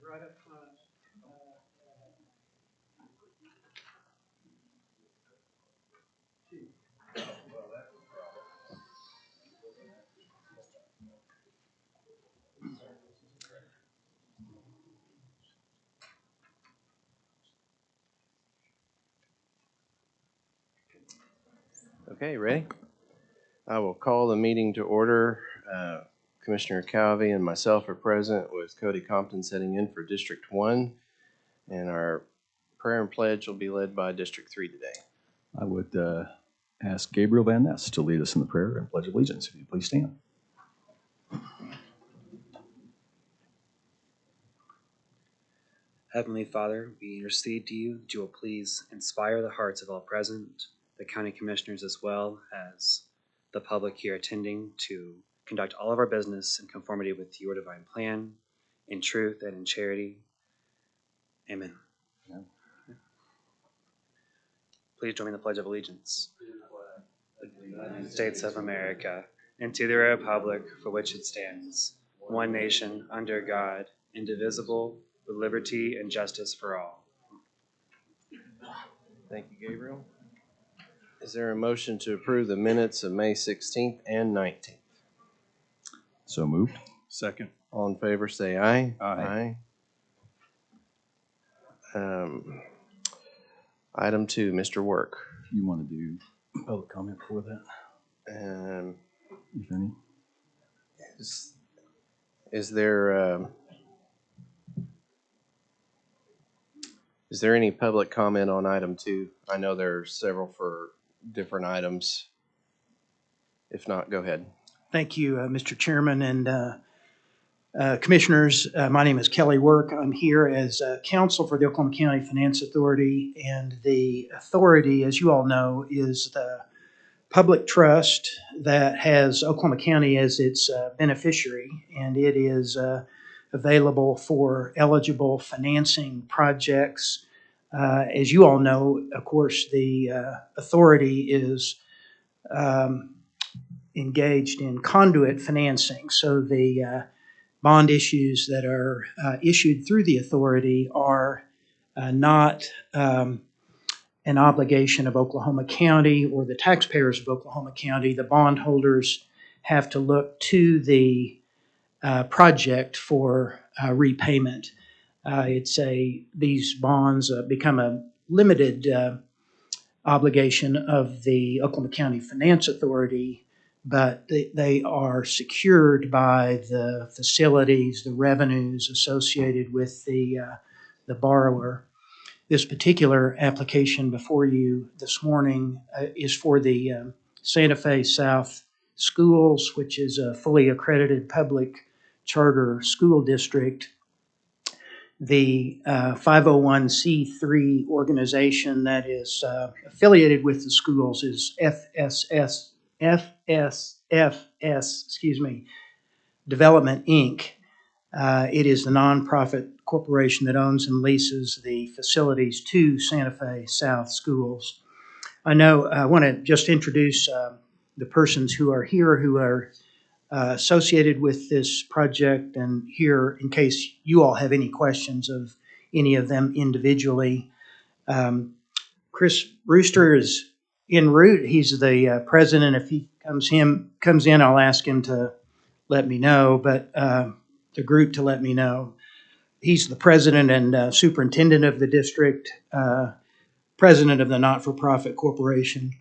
Right up front. Okay, ready? I will call the meeting to order. Commissioner Calvi and myself are present with Cody Compton sitting in for District 1. And our prayer and pledge will be led by District 3 today. I would ask Gabriel Van Ness to lead us in the prayer and pledge allegiance. If you please stand. Heavenly Father, we intercede to you that you will please inspire the hearts of all present, the county commissioners as well as the public here attending, to conduct all of our business in conformity with your divine plan, in truth and in charity. Amen. Amen. Please join me in the Pledge of Allegiance. The United States of America, and to the republic for which it stands, one nation, under God, indivisible, with liberty and justice for all. Thank you, Gabriel. Is there a motion to approve the minutes of May 16th and 19th? So moved. Second. All in favor, say aye. Aye. Item 2, Mr. Work. You want to do public comment for that, if any? Is there any public comment on item 2? I know there are several for different items. If not, go ahead. Thank you, Mr. Chairman and Commissioners. My name is Kelly Work. I'm here as counsel for the Oklahoma County Finance Authority, and the authority, as you all know, is the public trust that has Oklahoma County as its beneficiary, and it is available for eligible financing projects. As you all know, of course, the authority is engaged in conduit financing. So the bond issues that are issued through the authority are not an obligation of Oklahoma County or the taxpayers of Oklahoma County. The bondholders have to look to the project for repayment. These bonds become a limited obligation of the Oklahoma County Finance Authority, but they are secured by the facilities, the revenues associated with the borrower. This particular application before you this morning is for the Santa Fe South Schools, which is a fully accredited public charter school district. The 501c3 organization that is affiliated with the schools is FSFS, Development, Inc. It is the nonprofit corporation that owns and leases the facilities to Santa Fe South Schools. I want to just introduce the persons who are here who are associated with this project, and here in case you all have any questions of any of them individually. Chris Brewster is en route. He's the president. If he comes in, I'll ask him to let me know, but the group to let me know. He's the president and superintendent of the district, president of the not-for-profit corporation.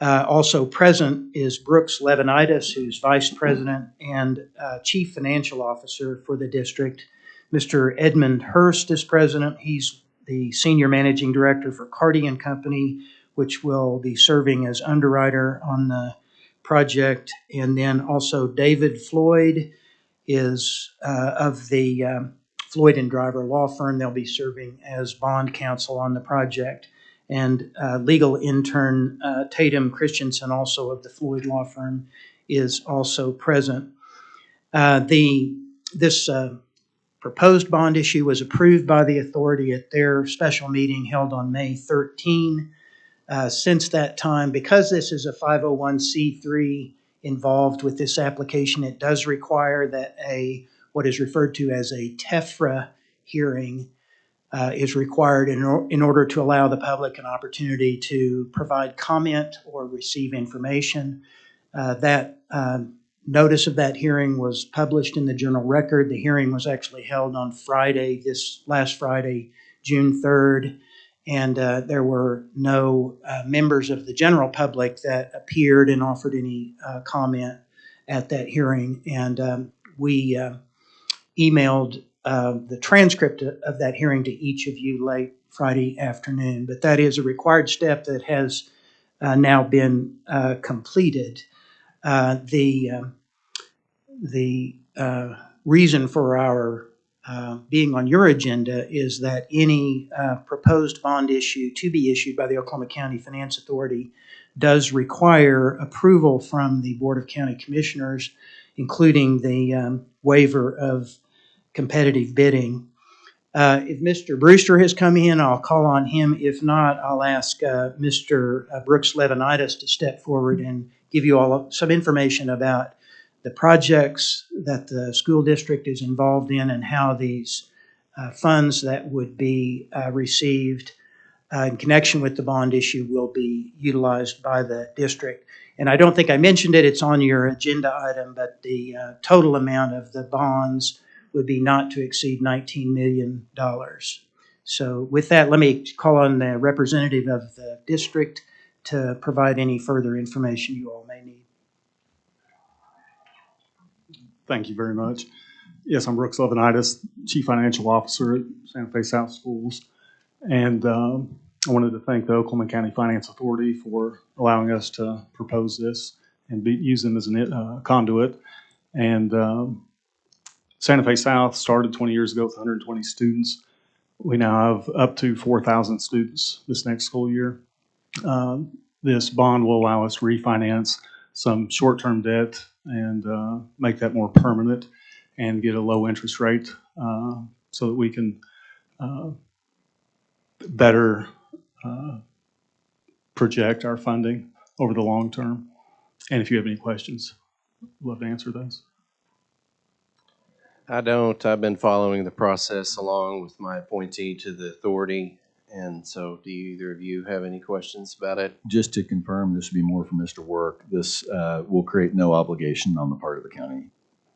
Also present is Brooks Levinitis, who's vice president and chief financial officer for the district. Mr. Edmund Hurst is president. He's the senior managing director for Carty & Company, which will be serving as underwriter on the project. And then also David Floyd is of the Floyd & Driver law firm. They'll be serving as bond counsel on the project. And legal intern Tatum Christensen, also of the Floyd law firm, is also present. This proposed bond issue was approved by the authority at their special meeting held on May 13. Since that time, because this is a 501c3, involved with this application. It does require that what is referred to as a TEFRA hearing is required in order to allow the public an opportunity to provide comment or receive information. That notice of that hearing was published in the Journal Record. The hearing was actually held on Friday, this last Friday, June 3rd, and there were no members of the general public that appeared and offered any comment at that hearing. And we emailed the transcript of that hearing to each of you late Friday afternoon. But that is a required step that has now been completed. The reason for our being on your agenda is that any proposed bond issue to be issued by the Oklahoma County Finance Authority does require approval from the Board of County Commissioners, including the waiver of competitive bidding. If Mr. Brewster has come in, I'll call on him. If not, I'll ask Mr. Brooks Levinitis to step forward and give you all some information about the projects that the school district is involved in and how these funds that would be received in connection with the bond issue will be utilized by the district. And I don't think I mentioned it, it's on your agenda item, but the total amount of the bonds would be not to exceed $19 million. So with that, let me call on the representative of the district to provide any further information you all may need. Thank you very much. Yes, I'm Brooks Levinitis, Chief Financial Officer at Santa Fe South Schools. And I wanted to thank the Oklahoma County Finance Authority for allowing us to propose this and use them as a conduit. And Santa Fe South started 20 years ago with 120 students. We now have up to 4,000 students this next school year. This bond will allow us to refinance some short-term debt and make that more permanent and get a low interest rate so that we can better project our funding over the long term. And if you have any questions, I'd love to answer those. I don't. I've been following the process along with my appointee to the authority. And so do either of you have any questions about it? Just to confirm, this would be more for Mr. Work. This will create no obligation on the part of the county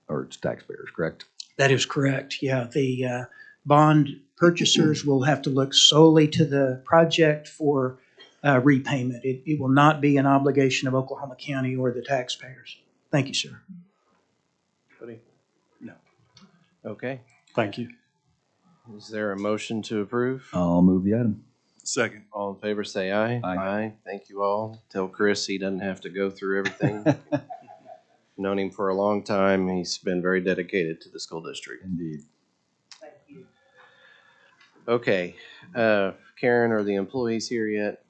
or its taxpayers, correct? That is correct. Yeah, the bond purchasers will have to look solely to the project for repayment. It will not be an obligation of Oklahoma County or the taxpayers. Thank you, sir. Cody? No. Okay. Thank you. Is there a motion to approve? I'll move the item. Second. All in favor say aye. Aye. Thank you all. Tell Chris he doesn't have to go through everything. Known him for a long time. He's been very dedicated to the school district. Indeed. Thank you. Okay. Karen, are the employees here yet?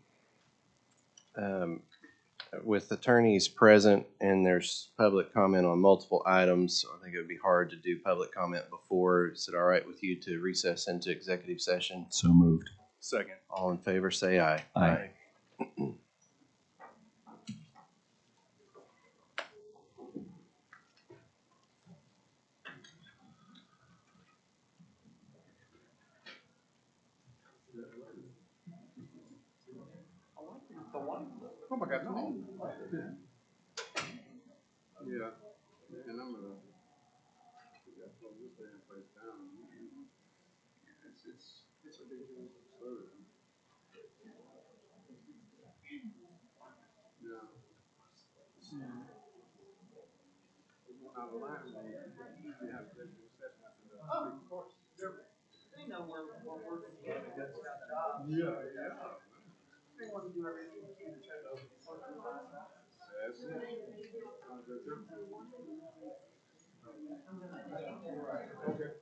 With attorneys present and there's public comment on multiple items, I think it would be hard to do public comment before. Is it all right with you to recess into executive session? So moved. Second. All in favor say aye. Aye. Oh my God, no. Yeah. And I'm gonna slow this damn place down. It's ridiculous. Yeah. Out of line, they usually have a session after the. Of course. They know we're working together. Yeah, yeah. They want to do everything we can to try to organize that. That's it. Okay.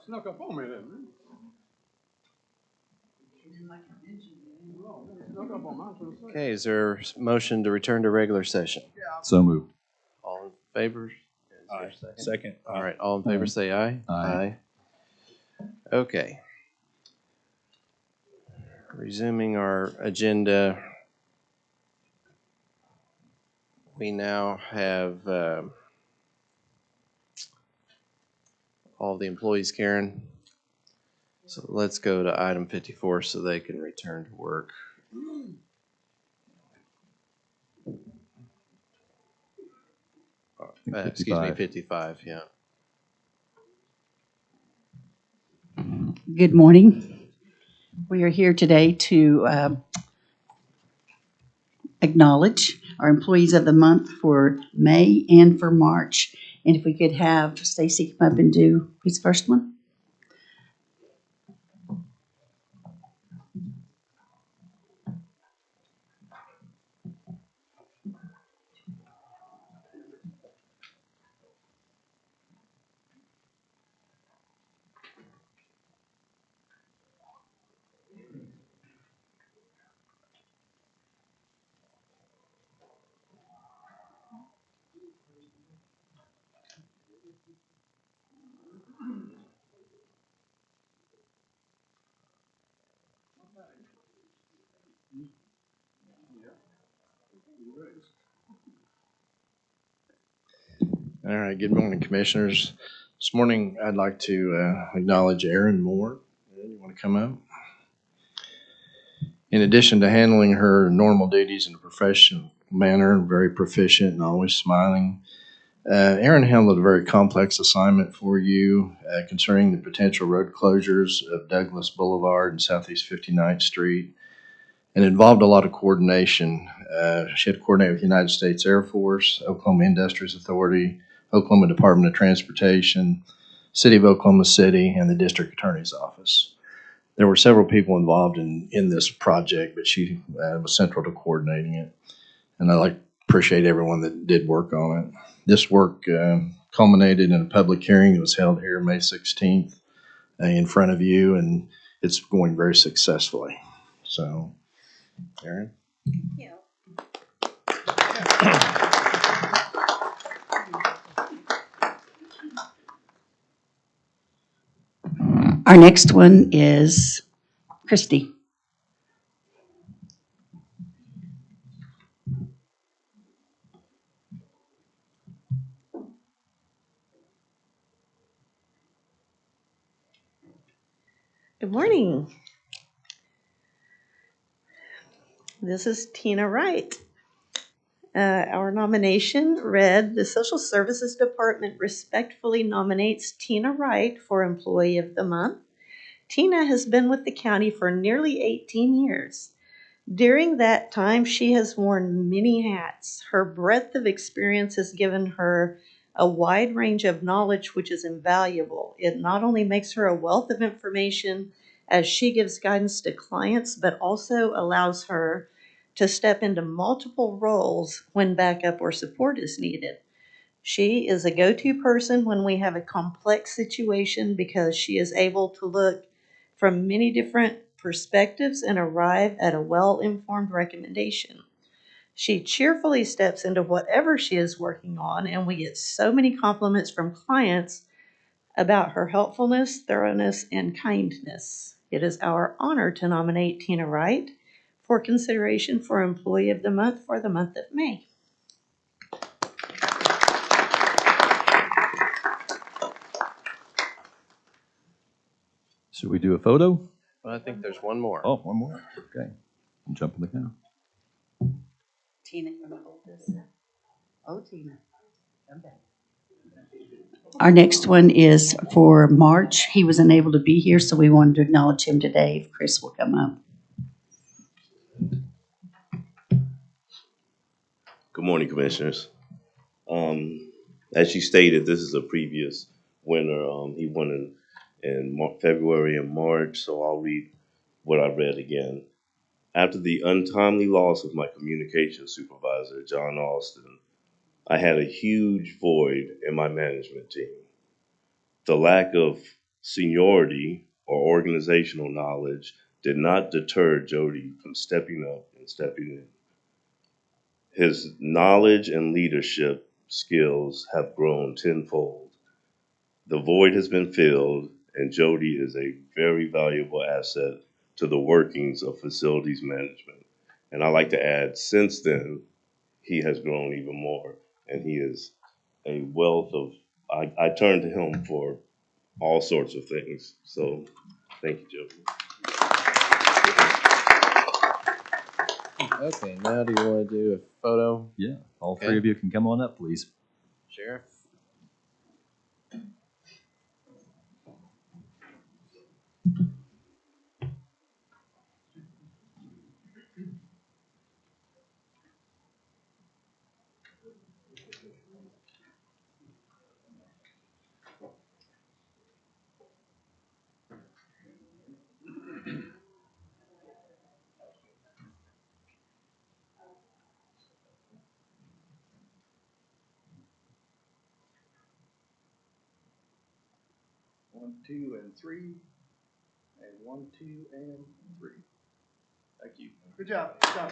Snuck up on me then. Okay, is there a motion to return to regular session? So moved. All in favor? Is there a Aye. second? Second. All right, all in favor say aye. Aye. Okay. Resuming our agenda, we now have all the employees, Karen. So let's go to item 54 so they can return to work. Excuse me, 55, yeah. Good morning. We are here today to acknowledge our employees of the month for May and for March. And if we could have Stacy come up and do his first one. All right, good morning, Commissioners. This morning, I'd like to acknowledge Erin Moore. You want to come up? In addition to handling her normal duties in a professional manner, very proficient and always smiling, Erin handled a very complex assignment for you concerning the potential road closures of Douglas Boulevard and Southeast 59th Street, and involved a lot of coordination. She had to coordinate with the United States Air Force, Oklahoma Industries Authority, Oklahoma Department of Transportation, City of Oklahoma City, and the District Attorney's Office. There were several people involved in this project, but she was central to coordinating it. And I appreciate everyone that did work on it. This work culminated in a public hearing that was held here May 16th in front of you, and it's going very successfully. So, Erin? Yeah. Our next one is Christy. Good morning. This is Tina Wright. Our nomination read, the Social Services Department respectfully nominates Tina Wright for Employee of the Month. Tina has been with the county for nearly 18 years. During that time, she has worn many hats. Her breadth of experience has given her a wide range of knowledge, which is invaluable. It not only makes her a wealth of information as she gives guidance to clients, but also allows her to step into multiple roles when backup or support is needed. She is a go-to person when we have a complex situation because she is able to look from many different perspectives and arrive at a well-informed recommendation. She cheerfully steps into whatever she is working on, and we get so many compliments from clients about her helpfulness, thoroughness, and kindness. It is our honor to nominate Tina Wright for consideration for Employee of the Month for the month of May. Should we do a photo? Well, I think there's one more. Oh, one more. Okay. I'm jumping the gun. Tina, you want to hold this? Oh, Tina. Come back. Our next one is for March. He was unable to be here, so we wanted to acknowledge him today. If Chris will come up. Good morning, Commissioners. As you stated, this is a previous winner. He won in February and March, so I'll read what I read again. After the untimely loss of my communications supervisor, John Austin, I had a huge void in my management team. The lack of seniority, or organizational knowledge did not deter Jody from stepping up and stepping in. His knowledge and leadership skills have grown tenfold. The void has been filled, and Jody is a very valuable asset to the workings of facilities management. And I like to add, since then, he has grown even more, and he is a wealth of, I turn to him for all sorts of things. So thank you, Jody. Okay, now do you want to do a photo, Yeah, all Okay. three of you can come on up, please. Sheriff? One, two, and three, and one, two, and three. Thank you. Good job. Good job.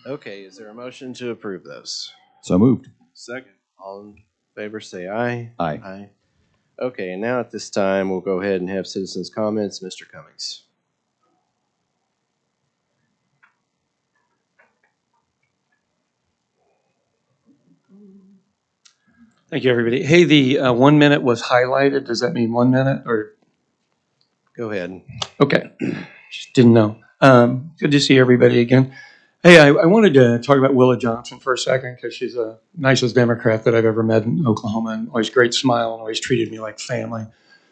Okay, is there a motion to approve those? So moved. Second. All in favor, say aye. Aye. Aye. Okay, and now at this time, we'll go ahead and have citizens' comments. Mr. Cummings. Thank you, everybody. Hey, the 1 minute was highlighted. Does that mean 1 minute or? Go ahead. Okay, just didn't know. Good to see everybody again. Hey, I wanted to talk about Willa Johnson for a second because she's the nicest Democrat that I've ever met in Oklahoma, and always great smile and always treated me like family.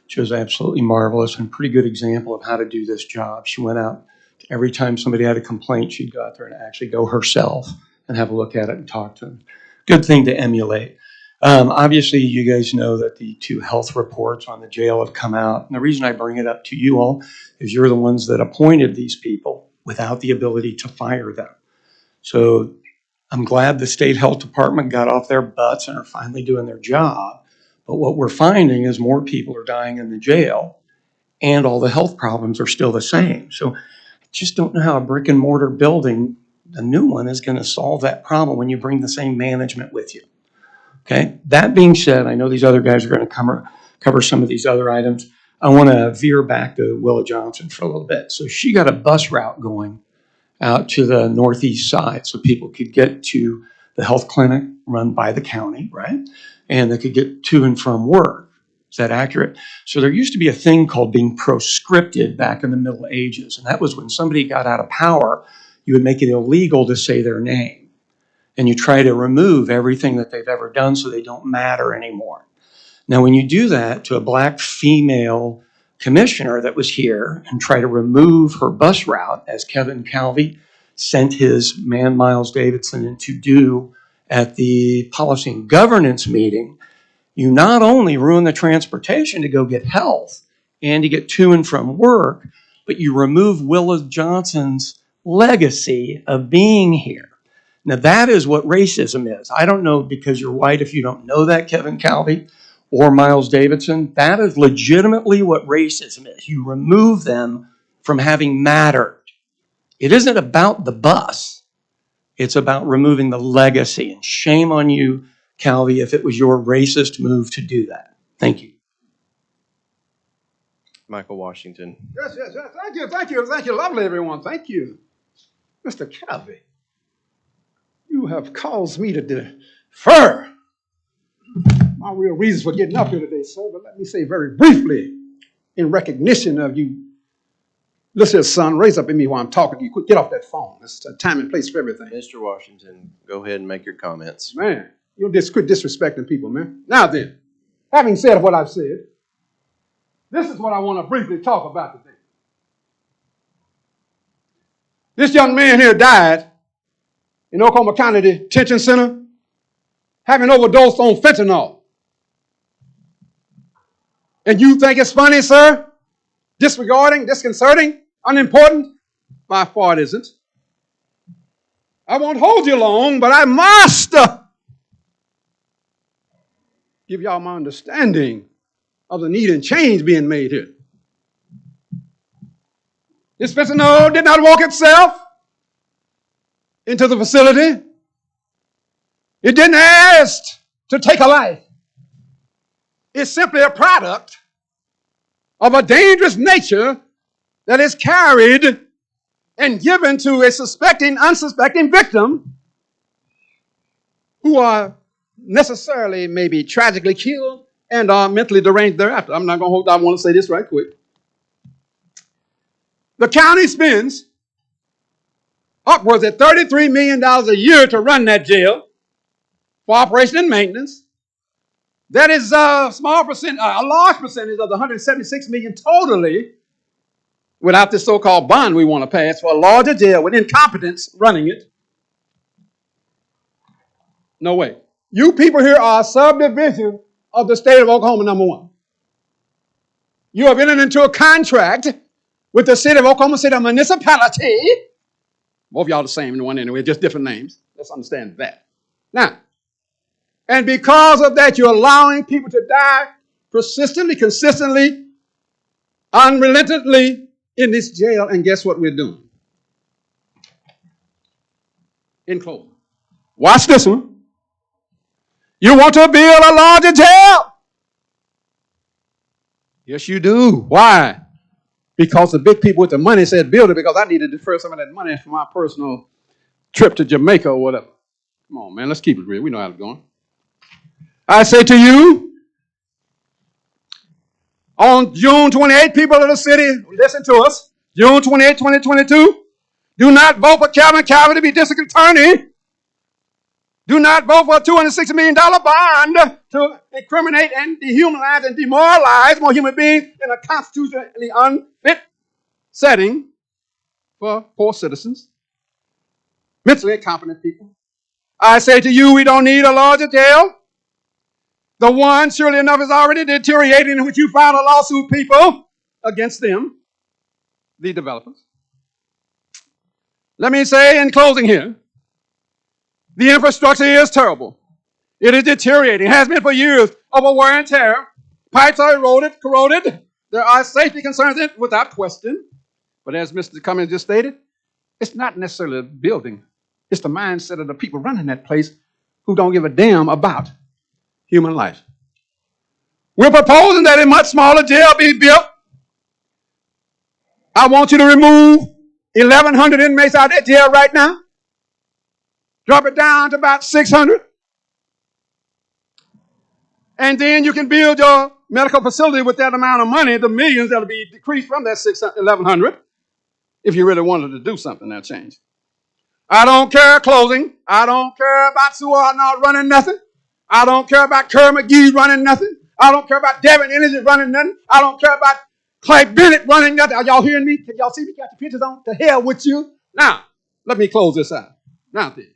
She was absolutely marvelous and a pretty good example of how to do this job. She went out every time somebody had a complaint, she'd go out there and actually go herself and have a look at it and talk to them. Good thing to emulate. Obviously, you guys know that the 2 health reports on the jail have come out. And the reason I bring it up to you all is you're the ones that appointed these people without the ability to fire them. So I'm glad the state health department got off their butts and are finally doing their job. But what we're finding is more people are dying in the jail and all the health problems are still the same. So I just don't know how a brick and mortar building, the new one, is going to solve that problem when you bring the same management with you. Okay, that being said, I know these other guys are going to cover some of these other items. I want to veer back to Willa Johnson for a little bit. So she got a bus route going out to the northeast side so people could get to the health clinic run by the county, right? And they could get to and from work. Is that accurate? So there used to be a thing called being proscripted back in the Middle Ages. And that was when somebody got out of power, you would make it illegal to say their name. And you try to remove everything that they've ever done so they don't matter anymore. Now, when you do that to a black female commissioner that was here and try to remove her bus route, as Kevin Calvey sent his man Miles Davidson in to do at the policy and governance meeting, you not only ruin the transportation to go get health and to get to and from work, but you remove Willa Johnson's legacy of being here. Now, that is what racism is. I don't know, because you're white, if you don't know that, Kevin Calvey or Miles Davidson. That is legitimately what racism is. You remove them from having mattered. It isn't about the bus. It's about removing the legacy. And shame on you, Calvey, if it was your racist move to do that. Thank you. Michael Washington. Yes. Thank you. Lovely, everyone. Thank you. Mr. Calvey, you have caused me to defer my real reasons for getting up here today, sir. But let me say very briefly, in recognition of you, listen, son, raise up in me while I'm talking to you. Quick, get off that phone. It's a time and place for everything. Mr. Washington, go ahead and make your comments. Man, you'll just quit disrespecting people, man. Now then, having said what I've said, this is what I want to briefly talk about today. This young man here died in Oklahoma County Detention Center having overdosed on fentanyl. And you think it's funny, sir? Disregarding, disconcerting, unimportant? By far it isn't. I won't hold you long, but I must give y'all my understanding of the need and change being made here. This fentanyl did not walk itself into the facility. It didn't ask to take a life. It's simply a product of a dangerous nature that is carried and given to a suspecting, unsuspecting victim who are necessarily maybe tragically killed and are mentally deranged thereafter. I'm not going to hold, I want to say this right quick. The county spends upwards of $33 million a year to run that jail for operation and maintenance. That is a large percentage of the $176 million totally, without this so-called bond we want to pass for a larger jail with incompetence running it. No way. You people here are a subdivision of the state of Oklahoma, number one. You have entered into a contract with the city of Oklahoma City, a municipality. Both of y'all the same in one anyway, just different names. Let's understand that. Now, and because of that, you're allowing people to die persistently, consistently, unrelentingly in this jail. And guess what we're doing? In closing, watch this one. You want to build a larger jail? Yes, you do. Why? Because the big people with the money said build it because I need to defer some of that money for my personal trip to Jamaica or whatever. Come on, man, let's keep it real. We know how it's going. I say to you, on June 28, people of the city, listen to us. June 28, 2022, do not vote for Calvin Calvin to be district attorney. Do not vote for a $260 million bond to incriminate and dehumanize and demoralize more human beings in a constitutionally unfit setting for poor citizens, mentally incompetent people. I say to you, we don't need a larger jail. The one, surely enough, is already deteriorating, in which you filed a lawsuit, people, against them, the developers. Let me say in closing here, the infrastructure is terrible. It is deteriorating. It has been for years over wear and tear. Pipes are eroded, corroded. There are safety concerns in it without question. But as Mr. Cummings just stated, it's not necessarily the building. It's the mindset of the people running that place who don't give a damn about human life. We're proposing that a much smaller jail be built. I want you to remove 1,100 inmates out of that jail right now. Drop it down to about 600. And then you can build your medical facility with that amount of money, the millions that will be decreased from that 1,100, if you really wanted to do something that change. I don't care closing. I don't care about Sue Arnold running nothing. I don't care about Kerr McGee running nothing. I don't care about Devin Energy running nothing. I don't care about Clay Bennett running nothing. Are y'all hearing me? Can y'all see me? Got the pictures on? To hell with you. Now, let me close this out. Now then.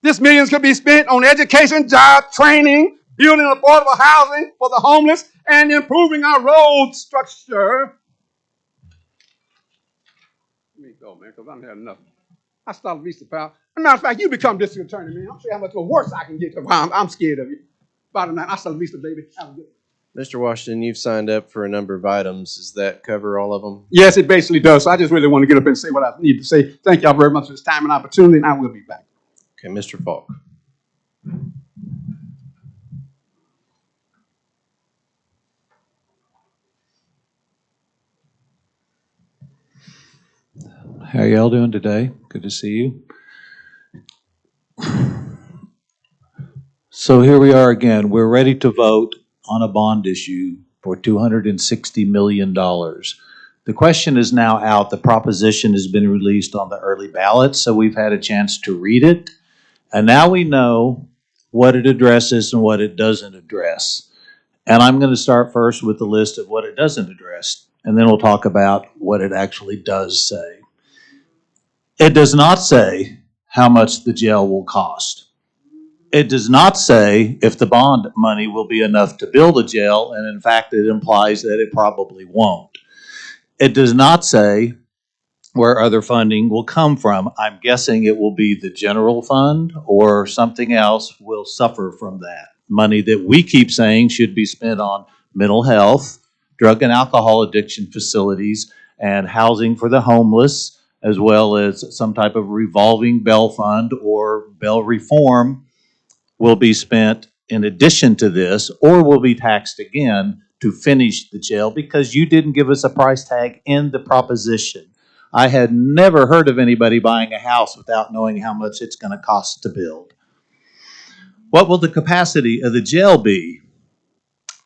This millions could be spent on education, job training, building affordable housing for the homeless, and improving our road structure. Let me go, man, because I'm having enough. I started Vista, pal. As a matter of fact, you become district attorney, man. I'm sure how much worse I can get. I'm scared of you. Bottom line, I started Vista, baby. Have a good one. Mr. Washington, you've signed up for a number of items. Does that cover all of them? Yes, it basically does. So I just really want to get up and say what I need to say. Thank y'all very much for this time and opportunity, and I will be back. Okay, Mr. Falk. How are y'all doing today? Good to see you. So here we are again. We're ready to vote on a bond issue for $260 million. The question is now out. The proposition has been released on the early ballot, so we've had a chance to read it. And now we know what it addresses and what it doesn't address. And I'm going to start first with the list of what it doesn't address, and then we'll talk about what it actually does say. It does not say how much the jail will cost. It does not say if the bond money will be enough to build a jail, and in fact, it implies that it probably won't. It does not say where other funding will come from. I'm guessing it will be the general fund or something else will suffer from that. Money that we keep saying should be spent on mental health, drug and alcohol addiction facilities, and housing for the homeless, as well as some type of revolving bail fund or bail reform will be spent in addition to this, or will be taxed again to finish the jail because you didn't give us a price tag in the proposition. I had never heard of anybody buying a house without knowing how much it's going to cost to build. What will the capacity of the jail be?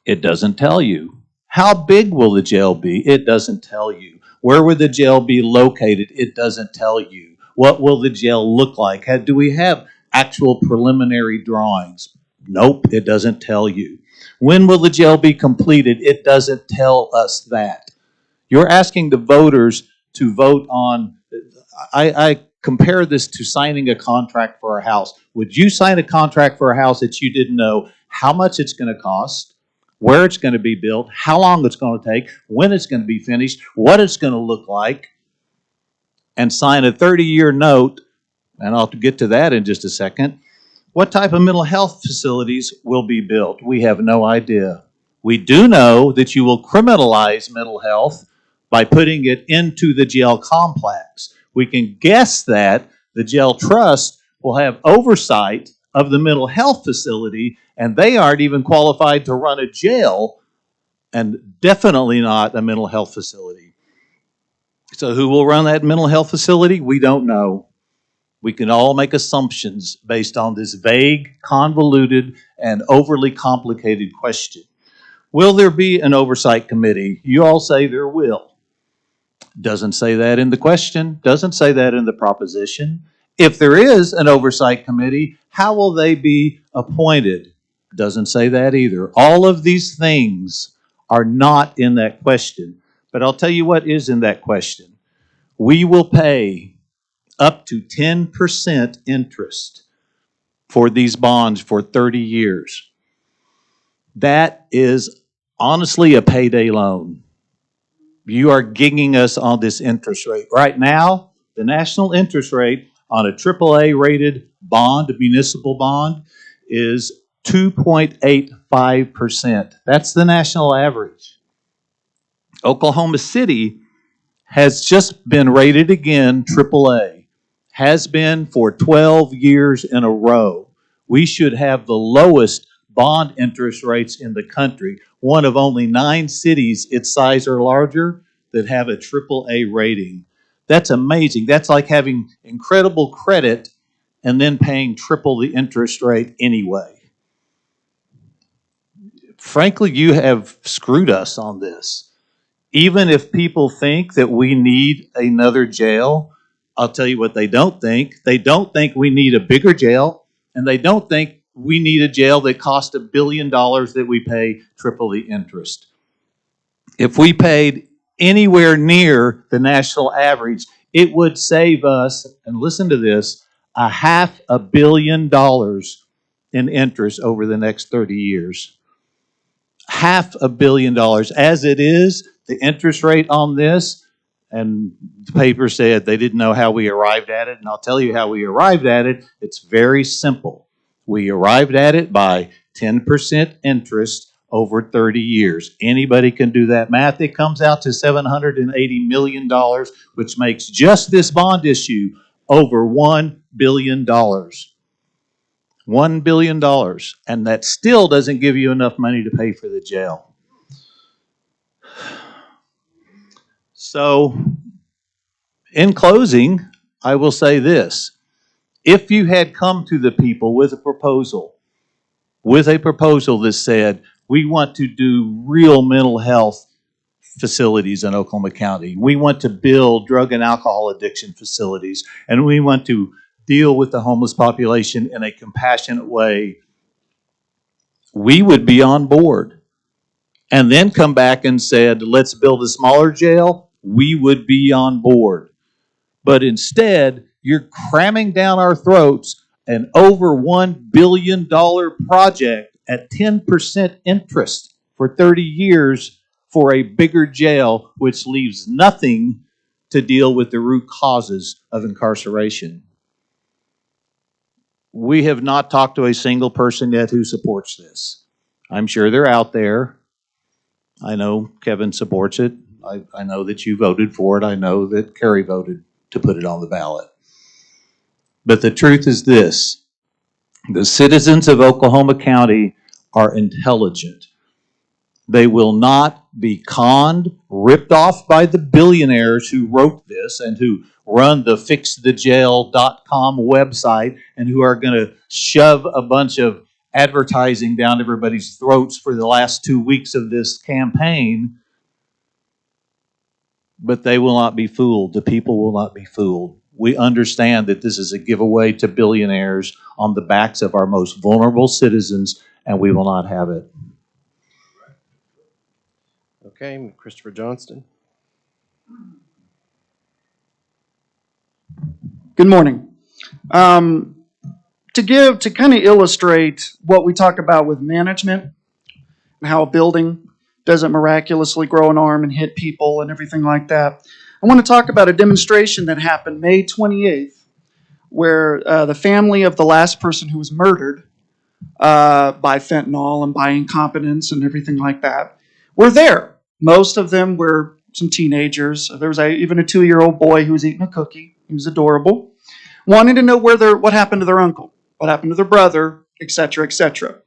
It doesn't tell you. How big will the jail be? It doesn't tell you. Where will the jail be located? It doesn't tell you. What will the jail look like? Do we have actual preliminary drawings? Nope, it doesn't tell you. When will the jail be completed? It doesn't tell us that. You're asking the voters to vote on, I compare this to signing a contract for a house. Would you sign a contract for a house that you didn't know how much it's going to cost, where it's going to be built, how long it's going to take, when it's going to be finished, what it's going to look like, and sign a 30-year note, and I'll get to that in just a second. What type of mental health facilities will be built? We have no idea. We do know that you will criminalize mental health by putting it into the jail complex. We can guess that the jail trust will have oversight of the mental health facility, and they aren't even qualified to run a jail, and definitely not a mental health facility. So who will run that mental health facility? We don't know. We can all make assumptions based on this vague, convoluted, and overly complicated question. Will there be an oversight committee? You all say there will. Doesn't say that in the question, doesn't say that in the proposition. If there is an oversight committee, how will they be appointed? Doesn't say that either. All of these things are not in that question. But I'll tell you what is in that question. We will pay up to 10% interest for these bonds for 30 years. That is honestly a payday loan. You are gigging us on this interest rate. Right now, the national interest rate on a AAA rated bond, a municipal bond, is 2.85%. That's the national average. Oklahoma City has just been rated again AAA. Has been for 12 years in a row. We should have the lowest bond interest rates in the country. One of only 9 cities its size or larger that have a AAA rating. That's amazing. That's like having incredible credit and then paying triple the interest rate anyway. Frankly, you have screwed us on this. Even if people think that we need another jail, I'll tell you what they don't think. They don't think we need a bigger jail, and they don't think we need a jail that costs $1 billion that we pay triple the interest. If we paid anywhere near the national average, it would save us, and listen to this, $500 million in interest over the next 30 years. $500 million. As it is, the interest rate on this, and the paper said they didn't know how we arrived at it, and I'll tell you how we arrived at it. It's very simple. We arrived at it by 10% interest over 30 years. Anybody can do that math. It comes out to $780 million, which makes just this bond issue over $1 billion. $1 billion. And that still doesn't give you enough money to pay for the jail. So, in closing, I will say this. If you had come to the people with a proposal that said, we want to do real mental health facilities in Oklahoma County, we want to build drug and alcohol addiction facilities, and we want to deal with the homeless population in a compassionate way, we would be on board. And then come back and said, let's build a smaller jail, we would be on board. But instead, you're cramming down our throats an over $1 billion project at 10% interest for 30 years for a bigger jail, which leaves nothing to deal with the root causes of incarceration. We have not talked to a single person yet who supports this. I'm sure they're out there. I know Kevin supports it. I know that you voted for it. I know that Kerry voted to put it on the ballot. But the truth is this: the citizens of Oklahoma County are intelligent. They will not be conned, ripped off by the billionaires who wrote this and who run the fixthejail.com website and who are going to shove a bunch of advertising down everybody's throats for the last 2 weeks of this campaign. But they will not be fooled. The people will not be fooled. We understand that this is a giveaway to billionaires on the backs of our most vulnerable citizens, and we will not have it. Okay, Christopher Johnston. Good morning. To kind of illustrate what we talk about with management and how a building doesn't miraculously grow an arm and hit people and everything like that, I want to talk about a demonstration that happened May 28th, where the family of the last person who was murdered by fentanyl and by incompetence and everything like that were there. Most of them were some teenagers. There was even a 2-year-old boy who was eating a cookie. He was adorable. Wanted to know what happened to their uncle, what happened to their brother, etc., etc.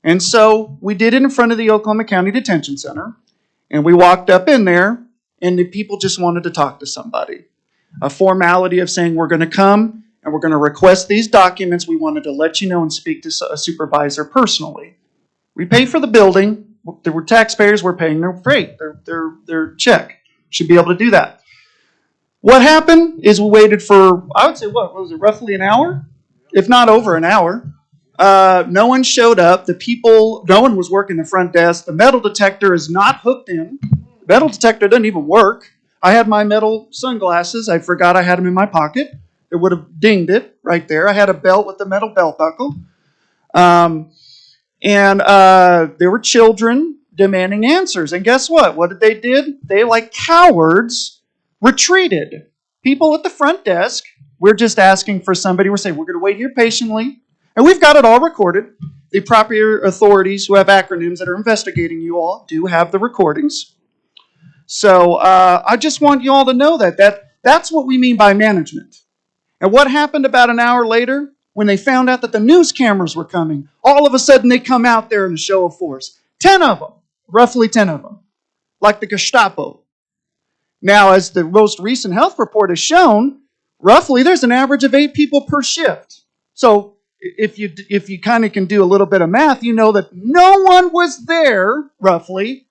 And so we did it in front of the Oklahoma County Detention Center, and we walked up in there, and the people just wanted to talk to somebody. A formality of saying, we're going to come, and we're going to request these documents. We wanted to let you know and speak to a supervisor personally. We pay for the building. There were taxpayers. We're paying their freight, their check. Should be able to do that. What happened is we waited for, I would say, what was it, roughly an hour? If not over an hour. No one showed up. No one was working the front desk. The metal detector is not hooked in. The metal detector doesn't even work. I had my metal sunglasses. I forgot I had them in my pocket. It would have dinged it right there. I had a belt with the metal belt buckle. And there were children demanding answers. And guess what? What they did? They, like cowards, retreated. People at the front desk, we're just asking for somebody. We're saying, we're going to wait here patiently. And we've got it all recorded. The proper authorities who have acronyms that are investigating you all do have the recordings. So I just want you all to know that's what we mean by management. And what happened about an hour later? When they found out that the news cameras were coming, all of a sudden they come out there in a show of force. 10 of them, roughly 10 of them, like the Gestapo. Now, as the most recent health report has shown, roughly there's an average of 8 people per shift. So if you kind of can do a little bit of math, you know that no one was there, roughly,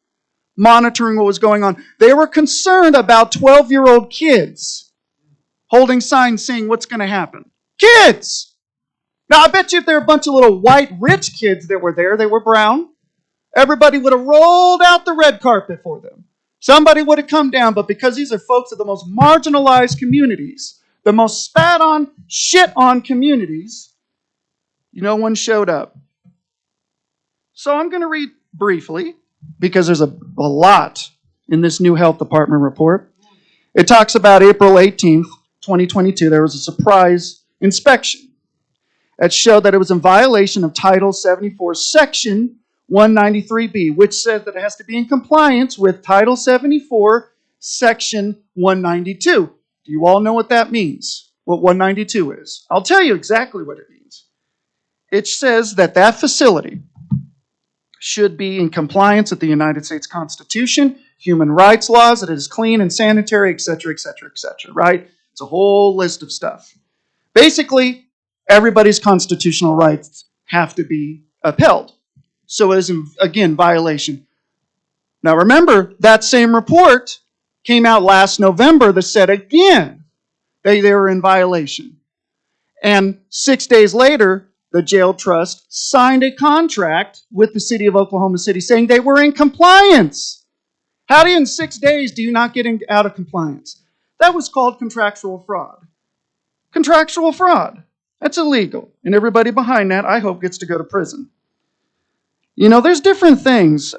monitoring what was going on. They were concerned about 12-year-old kids holding signs saying what's going to happen. Kids! Now, I bet you if there were a bunch of little white rich kids that were there, they were brown, everybody would have rolled out the red carpet for them. Somebody would have come down, but because these are folks of the most marginalized communities, the most spat on, shit on communities, no one showed up. So I'm going to read briefly, because there's a lot in this new health department report. It talks about April 18th, 2022, there was a surprise inspection that showed that it was in violation of Title 74, Section 193B, which says that it has to be in compliance with Title 74, Section 192. Do you all know what that means? What 192 is? I'll tell you exactly what it means. It says that that facility should be in compliance with the United States Constitution, human rights laws, that it is clean and sanitary, etc., etc., etc., right? It's a whole list of stuff. Basically, everybody's constitutional rights have to be upheld. So it is, again, violation. Now remember, that same report came out last November that said again they were in violation. And 6 days later, the jail trust signed a contract with the city of Oklahoma City saying they were in compliance. How do you in 6 days do you not get out of compliance? That was called contractual fraud. Contractual fraud. That's illegal. And everybody behind that, I hope, gets to go to prison. You know, there's different things.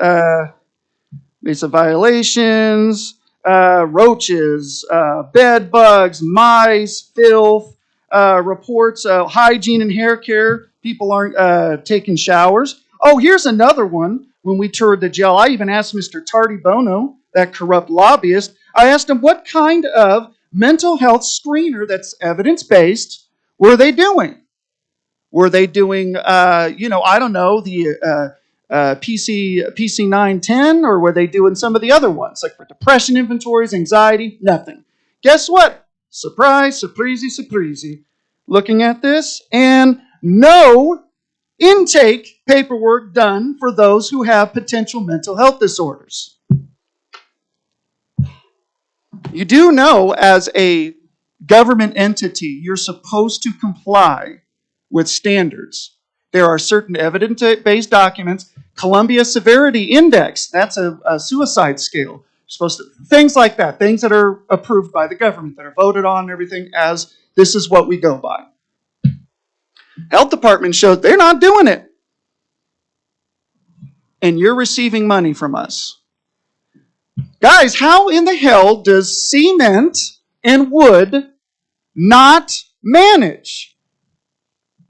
Basic violations, roaches, bed bugs, mice, filth, reports of hygiene and hair care. People aren't taking showers. Oh, here's another one. When we toured the jail, I even asked Mr. Tardy Bono, that corrupt lobbyist, I asked him what kind of mental health screener that's evidence-based were they doing? Were they doing, I don't know, the PC 910, or were they doing some of the other ones, like for depression inventories, anxiety? Nothing. Guess what? Surprise, surprisey, surprisey. Looking at this, and no intake paperwork done for those who have potential mental health disorders. You do know, as a government entity, you're supposed to comply with standards. There are certain evidence-based documents. Columbia Severity Index, that's a suicide scale. Supposed to, things like that, things that are approved by the government, that are voted on and everything, as this is what we go by. Health department showed they're not doing it. And you're receiving money from us. Guys, how in the hell does cement and wood not manage?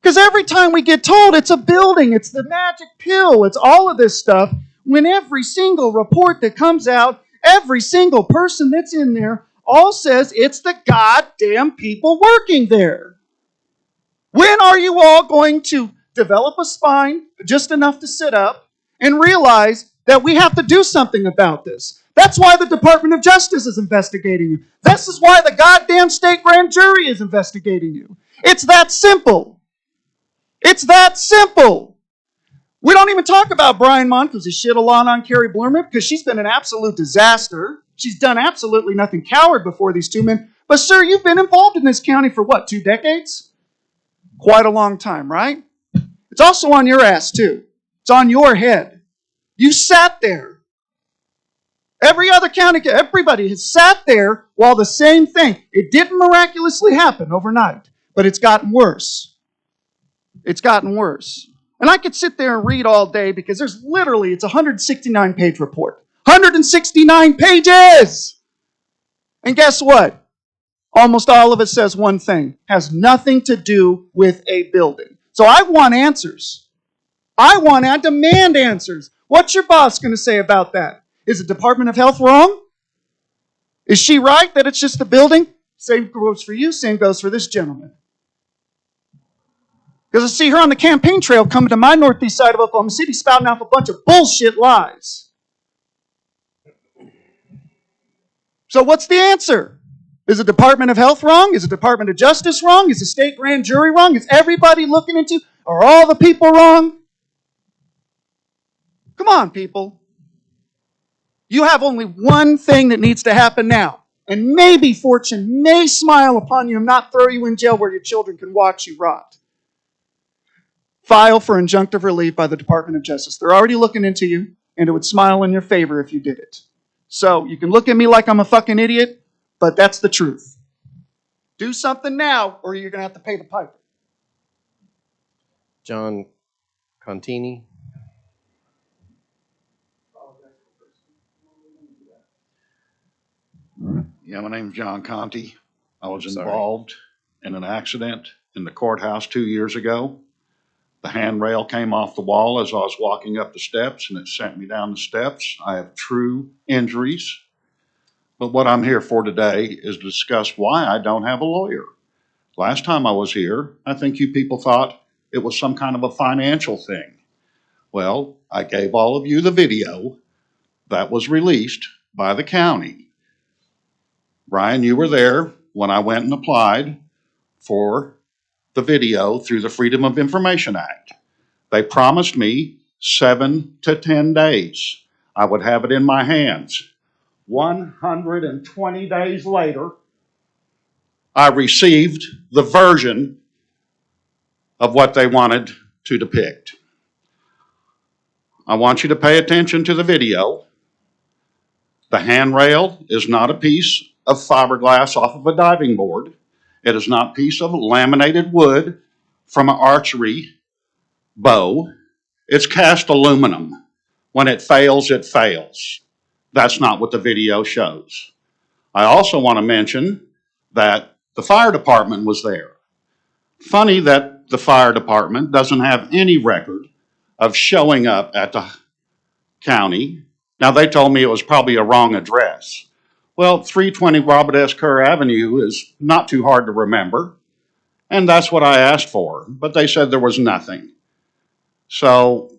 Because every time we get told it's a building, it's the magic pill, it's all of this stuff, when every single report that comes out, every single person that's in there, all says it's the goddamn people working there. When are you all going to develop a spine just enough to sit up and realize that we have to do something about this? That's why the Department of Justice is investigating you. This is why the goddamn state grand jury is investigating you. It's that simple. It's that simple. We don't even talk about Brian Mon because he shit a lot on Carrie Bloomer because she's been an absolute disaster. She's done absolutely nothing. Coward before these two men. But sir, you've been involved in this county for what, 2 decades? Quite a long time, right? It's also on your ass too. It's on your head. You sat there. Every other county, everybody has sat there while the same thing. It didn't miraculously happen overnight, but it's gotten worse. It's gotten worse. And I could sit there and read all day because there's literally, it's a 169-page report. 169 pages! And guess what? Almost all of it says one thing. Has nothing to do with a building. So I want answers. I demand answers. What's your boss going to say about that? Is the Department of Health wrong? Is she right that it's just the building? Same goes for you, same goes for this gentleman. Because I see her on the campaign trail coming to my northeast side of Oklahoma City spouting off a bunch of bullshit lies. So what's the answer? Is the Department of Health wrong? Is the Department of Justice wrong? Is the state grand jury wrong? Is everybody looking into, are all the people wrong? Come on, people. You have only one thing that needs to happen now. And maybe fortune may smile upon you and not throw you in jail where your children can watch you rot. File for injunctive relief by the Department of Justice. They're already looking into you, and it would smile in your favor if you did it. So you can look at me like I'm a fucking idiot, but that's the truth. Do something now, or you're going to have to pay the piper. John Contini. Yeah, my name's John Conti. I was Sorry. involved in an accident in the courthouse 2 years ago. The handrail came off the wall as I was walking up the steps, and it sent me down the steps. I have true injuries. But what I'm here for today is to discuss why I don't have a lawyer. Last time I was here, I think you people thought it was some kind of a financial thing. Well, I gave all of you the video that was released by the county. Brian, you were there when I went and applied for the video through the Freedom of Information Act. They promised me 7 to 10 days. I would have it in my hands. 120 days later, I received the version of what they wanted to depict. I want you to pay attention to the video. The handrail is not a piece of fiberglass off of a diving board. It is not a piece of laminated wood from an archery bow. It's cast aluminum. When it fails, it fails. That's not what the video shows. I also want to mention that the fire department was there. Funny that the fire department doesn't have any record of showing up at the county. Now, they told me it was probably a wrong address. Well, 320 Robert S. Kerr Avenue is not too hard to remember, and that's what I asked for, but they said there was nothing. So,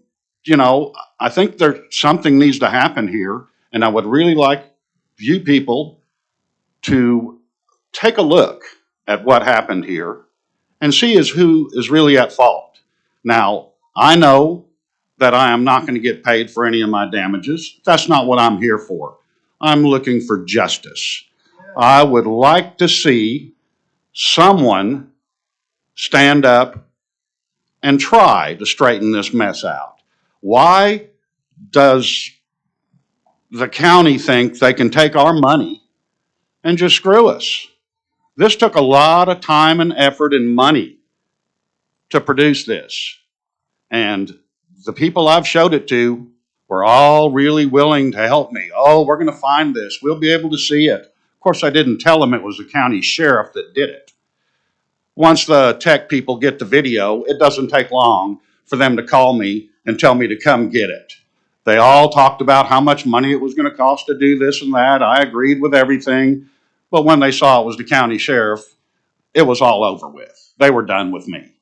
I think something needs to happen here, and I would really like you people to take a look at what happened here and see who is really at fault. Now, I know that I am not going to get paid for any of my damages. That's not what I'm here for. I'm looking for justice. I would like to see someone stand up and try to straighten this mess out. Why does the county think they can take our money and just screw us? This took a lot of time and effort and money to produce this. And the people I've showed it to were all really willing to help me. Oh, we're going to find this. We'll be able to see it. Of course, I didn't tell them it was the county sheriff that did it. Once the tech people get the video, it doesn't take long for them to call me and tell me to come get it. They all talked about how much money it was going to cost to do this and that. I agreed with everything. But when they saw it was the county sheriff, it was all over with. They were done with me.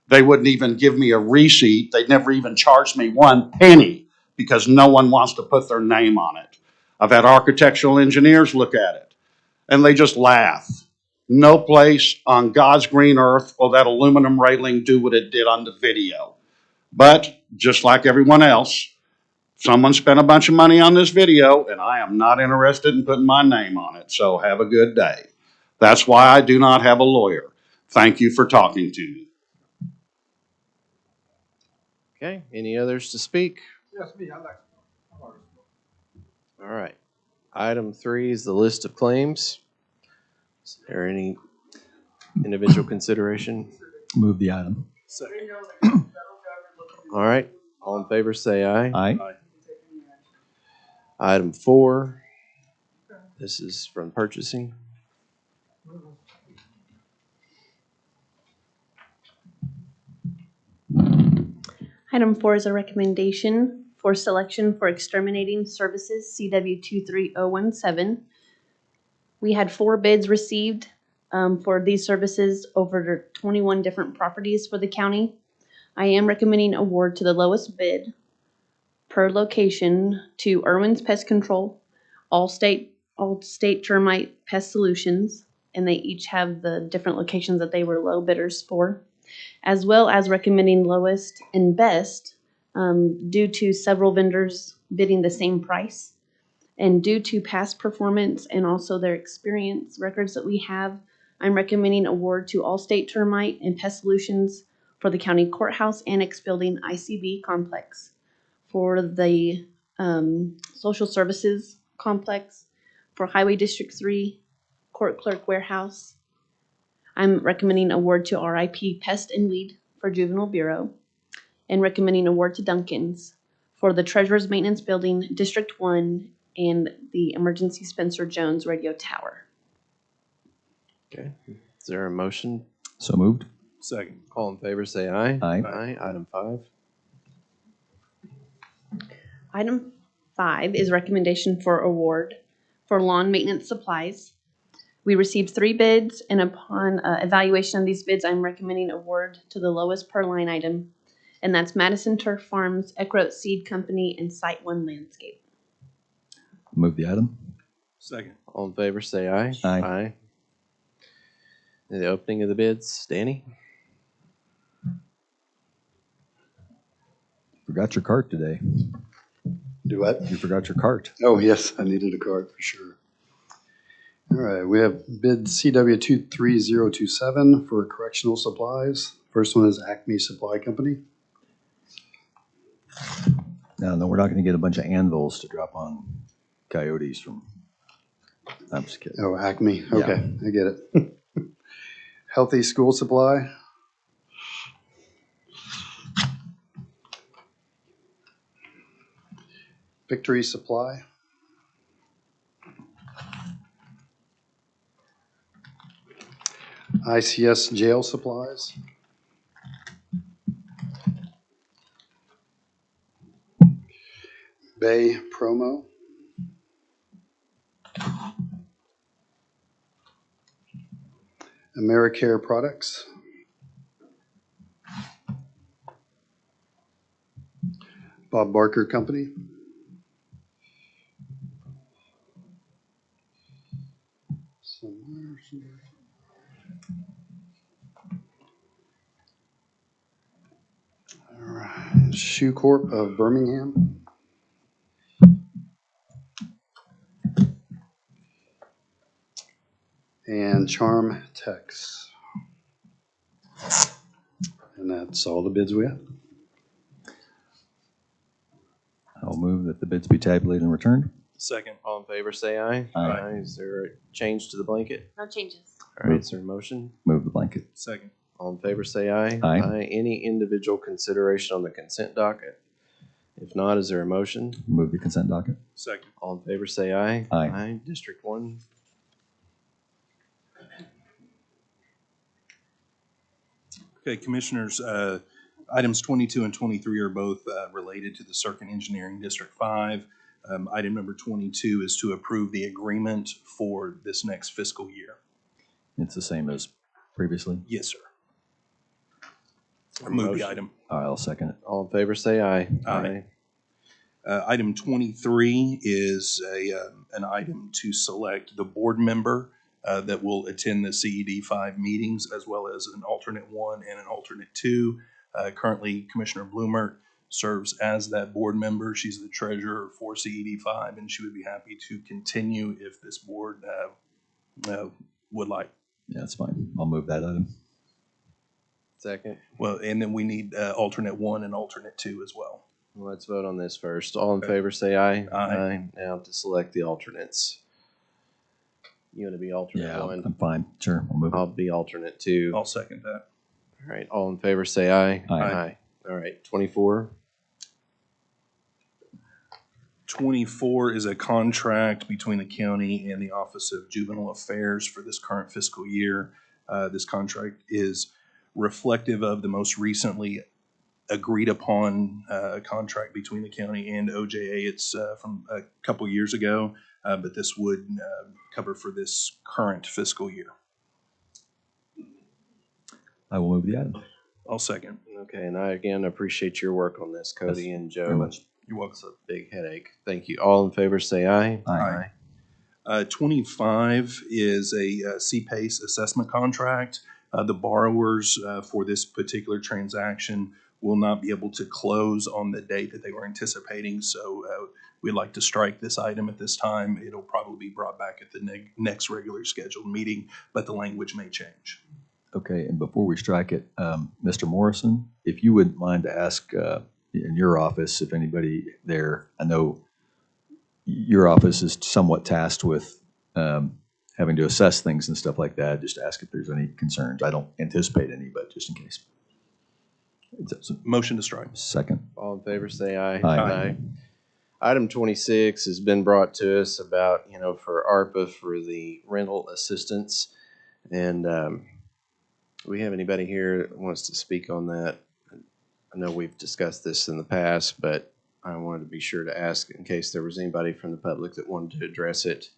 They wouldn't even give me a receipt. They'd never even charged me 1 penny because no one wants to put their name on it. I've had architectural engineers look at it, and they just laugh. No place on God's green earth will that aluminum railing do what it did on the video. But just like everyone else, someone spent a bunch of money on this video, and I am not interested in putting my name on it. So have a good day. That's why I do not have a lawyer. Thank you for talking to me. Okay, any others to speak? Yes, me, I like. All right. Item 3 is the list of claims. Is there any individual consideration? Move the item. All right, all in favor say aye. Aye. Item 4, this is from purchasing. Item 4 is a recommendation for selection for exterminating services, CW 23017. We had 4 bids received for these services over 21 different properties for the county. I am recommending award to the lowest bid per location to Irwin's Pest Control, Allstate Termite Pest Solutions, and they each have the different locations that they were low bidders for, as well as recommending lowest and best due to several vendors bidding the same price. And due to past performance and also their experience records that we have, I'm recommending award to Allstate Termite and Pest Solutions for the county courthouse annex building ICB complex, for the social services complex, for Highway District 3, court clerk warehouse. I'm recommending award to RIP Pest and Weed for Juvenile Bureau, and recommending award to Duncan's for the Treasurer's Maintenance Building, District 1, and the Emergency Spencer Jones Radio Tower. Okay, is there a motion? So moved. Second. All in favor say aye. Aye. Aye. Item 5. Item 5 is recommendation for award for lawn maintenance supplies. We received 3 bids, and upon evaluation of these bids, I'm recommending award to the lowest per line item, and that's Madison Turf Farms, Eckroat Seed Company, and Site One Landscape. Move the item. Second. All in favor say aye. Aye. Aye. And the opening of the bids, Danny? Forgot your cart today. Do what? You forgot your cart. Oh, yes, I needed a card for sure. All right, we have bid CW 23027 for correctional supplies. First one is Acme Supply Company. No, we're not going to get a bunch of anvils to drop on coyotes from. I'm just kidding. Oh, Acme. Okay, I get it. Healthy School Supply. Victory Supply. ICS Jail Supplies. Bay Promo. AmeriCare Products. Bob Barker Company. All right. Shoe Corp of Birmingham. And Charm Tex. And that's all the bids we have. I'll move that the bids be tabulated and returned. Second. All in favor, say aye. Aye. Is there a change to the blanket? No changes. All right, is there a motion? Move the blanket. Second. All in favor, say aye. Aye. Any individual consideration on the consent docket? If not, is there a motion? Move the consent docket. Second. All in favor, say aye. Aye. District 1. Okay, Commissioners, items 22 and 23 are both related to the Circuit Engineering District 5. Item number 22 is to approve the agreement for this next fiscal year. It's the same as previously. Yes, sir. Move the item. All right, I'll second it. All in favor, say aye. Aye. Item 23 is an item to select the board member that will attend the CED5 meetings, as well as an alternate 1 and an alternate 2. Currently, Commissioner Bloomert serves as that board member. She's the treasurer for CED5, and she would be happy to continue if this board would like. Yeah, that's fine. I'll move that item. Second. Well, and then we need alternate 1 and alternate 2 as well. Well, let's vote on this first. All in favor, say aye. Aye. Now to select the alternates. You want to be alternate Yeah, 1? I'm fine. Sure, I'll move it. I'll be alternate 2. I'll second that. All right, all in favor, say aye. Aye. All right, 24. 24 is a contract between the county and the Office of Juvenile Affairs for this current fiscal year. This contract is reflective of the most recently agreed upon contract between the county and OJA. It's from a couple years ago, but this would cover for this current fiscal year. I will move the item. I'll second. Okay, and I again appreciate your work on this, Cody Yes, and Joe. very much. You're welcome. It's a big headache. Thank you. All in favor, say aye. Aye. 25 is a CPACE assessment contract. The borrowers for this particular transaction will not be able to close on the date that they were anticipating, so we'd like to strike this item at this time. It'll probably be brought back at the next regular scheduled meeting, but the language may change. Okay, and before we strike it, Mr. Morrison, if you wouldn't mind to ask in your office, if anybody there, I know your office is somewhat tasked with having to assess things and stuff like that, just ask if there's any concerns. I don't anticipate any, but just in case. Motion to strike. Second. All in favor, say aye. Aye. Item 26 has been brought to us about, for ARPA for the rental assistance. And we have anybody here that wants to speak on that? I know we've discussed this in the past, but I wanted to be sure to ask in case there was anybody from the public that wanted to address it.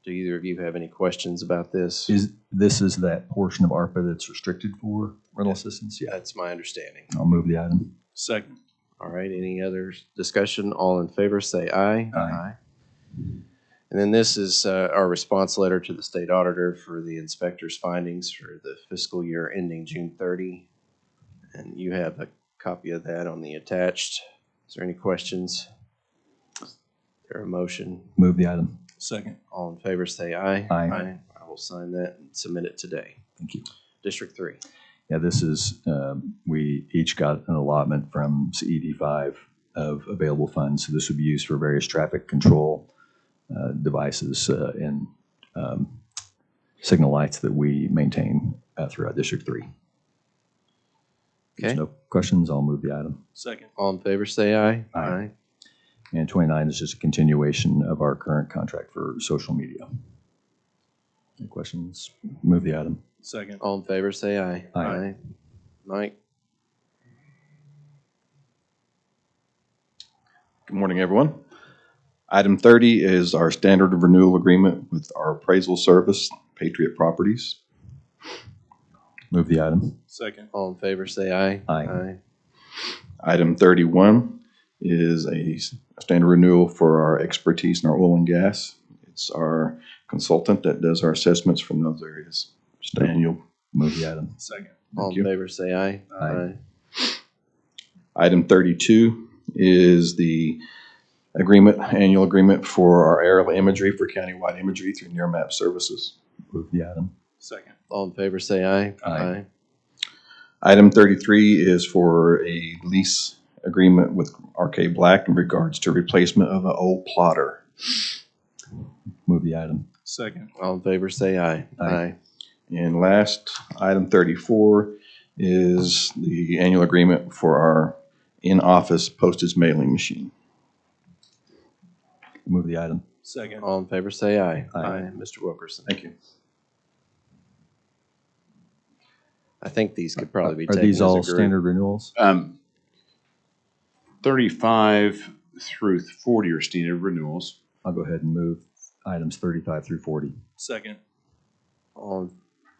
Do either of you have any questions about this? This is that portion of ARPA that's restricted for rental assistance? Yeah. That's my understanding. I'll move the item. Second. All right, any other discussion? All in favor, say aye. Aye. And then this is our response letter to the state auditor for the inspector's findings for the fiscal year ending June 30. And you have a copy of that on the attached. Is there any questions? Is there a motion? Move the item. Second. All in favor, say aye. Aye. I will sign that and submit it today. Thank you. District 3. Yeah, this is, we each got an allotment from CED5 of available funds. So this would be used for various traffic control devices and signal lights that we maintain throughout District 3. Okay. There's no questions. I'll move the item. Second. All in favor, say aye. Aye. And 29 is just a continuation of our current contract for social media. Any questions? Move the item. Second. All in favor, say aye. Aye. Mike? Good morning, everyone. Item 30 is our standard renewal agreement with our appraisal service, Patriot Properties. Move the item. Second. All in favor, say aye. Aye. Item 31 is a standard renewal for our expertise in our oil and gas. It's our consultant that does our assessments from those areas. Just annual. Move the item. Second. All in you. favor, say aye. Aye. Item 32 is the annual agreement for our aerial imagery for countywide imagery through Near Map Services. Move the item. Second. All in favor, say aye. Aye. Item 33 is for a lease agreement with RK Black in regards to replacement of an old plotter. Move the item. Second. All in favor, say aye. Aye. And last, item 34 is the annual agreement for our in-office postage mailing machine. Move the item. Second. All in favor, say aye. Aye. Mr. Wilkerson. Thank you. I think these could probably be Are taken these as a all group. standard renewals? 35 through 40 are standard renewals. I'll go ahead and move items 35 through 40. Second. All in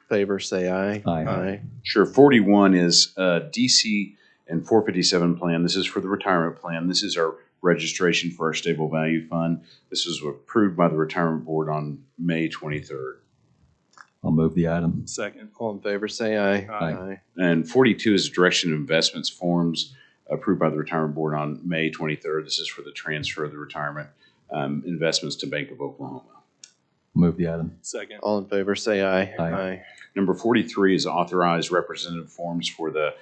favor, say aye. Aye. Sure. 41 is DC and 457 plan. This is for the retirement plan. This is our registration for our stable value fund. This was approved by the retirement board on May 23rd. I'll move the item. Second. All in favor, say aye. Aye. And 42 is direction of investments forms approved by the retirement board on May 23rd. This is for the transfer of the retirement investments to Bank of Oklahoma. Move the item. Second. All in favor, say aye. Aye. Number 43 is authorized representative forms for the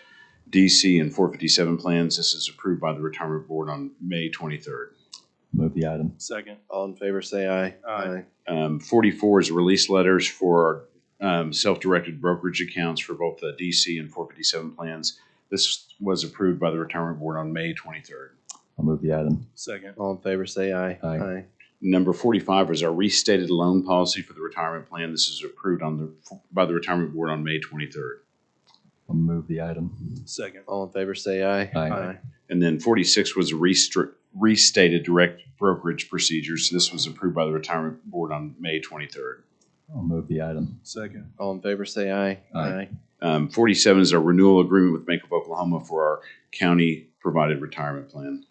DC and 457 plans. This is approved by the retirement board on May 23rd. Move the item. Second. All in favor, say aye. Aye. 44 is release letters for self-directed brokerage accounts for both the DC and 457 plans. This was approved by the retirement board on May 23rd. I'll move the item. Second. All in favor, say aye. Aye. Number 45 is our restated loan policy for the retirement plan. This is approved by the retirement board on May 23rd. I'll move the item. Second. All in favor, say aye. Aye. And then 46 was restated direct brokerage procedures. This was approved by the retirement board on May 23rd. I'll move the item. Second. All in favor, say aye. Aye. 47 is our renewal agreement with Bank of Oklahoma for our county provided retirement plan.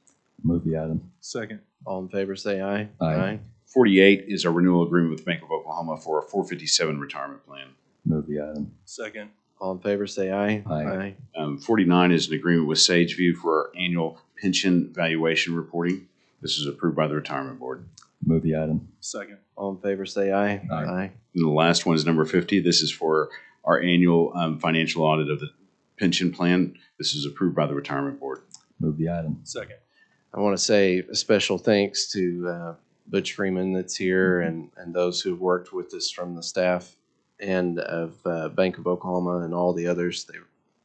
Move the item. Second. All in favor, say aye. Aye. 48 is our renewal agreement with Bank of Oklahoma for our 457 retirement plan. Move the item. Second. All in favor, say aye. Aye. 49 is an agreement with Sageview for our annual pension valuation reporting. This is approved by the retirement board. Move the item. Second. All in favor, say aye. Aye. And the last one is number 50. This is for our annual financial audit of the pension plan. This is approved by the retirement board. Move the item. Second. I want to say a special thanks to Butch Freeman that's here and those who've worked with us from the staff and of Bank of Oklahoma and all the others.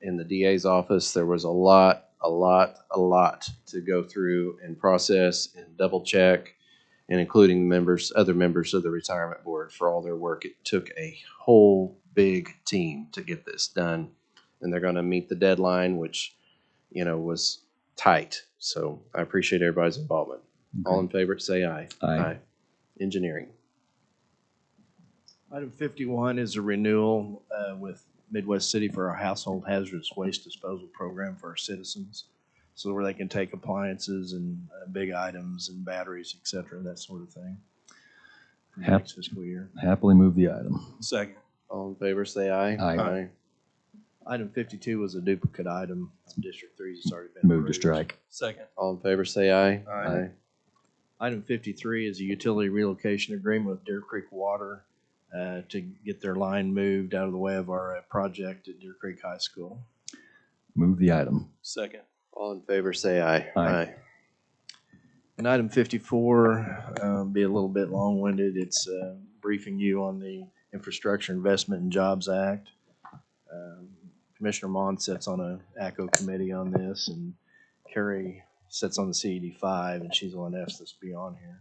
In the DA's office, there was a lot to go through and process and double check, and including other members of the retirement board for all their work. It took a whole big team to get this done, and they're going to meet the deadline, which, was tight. So I appreciate everybody's involvement. Okay. All in favor, say aye. Aye. Engineering. Item 51 is a renewal with Midwest City for our household hazardous waste disposal program for our citizens. So where they can take appliances and big items and batteries, et cetera, that sort of thing. For the next fiscal year. Happily move the item. Second. All in favor, say aye. Aye. Item 52 was a duplicate item. District 3 has already been Move to approved. strike. Second. All in favor, say aye. Aye. Item 53 is a utility relocation agreement with Deer Creek Water to get their line moved out of the way of our project at Deer Creek High School. Move the item. Second. All in favor, say aye. Aye. And item 54, be a little bit long-winded. It's briefing you on the Infrastructure Investment and Jobs Act. Commissioner Mon sits on a ACO committee on this, and Carrie sits on the CED 5, and she's the one that asked us to be on here.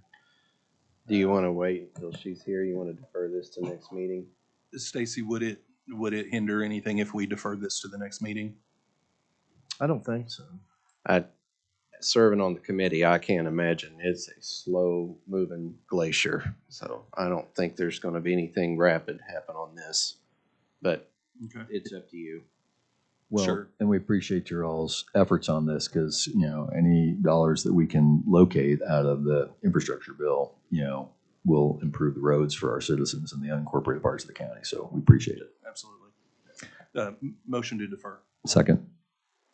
Do you want to wait until she's here? You want to defer this to next meeting? Stacy, would it hinder anything if we defer this to the next meeting? I don't think so. Serving on the committee, I can't imagine it's a slow-moving glacier. So I don't think there's going to be anything rapid happen on this. But Okay. it's up to you. Well, Sure. and we appreciate your all's efforts on this because, any dollars that we can locate out of the infrastructure bill, will improve the roads for our citizens in the unincorporated parts of the county. So we appreciate it. Absolutely. Motion to defer. Second.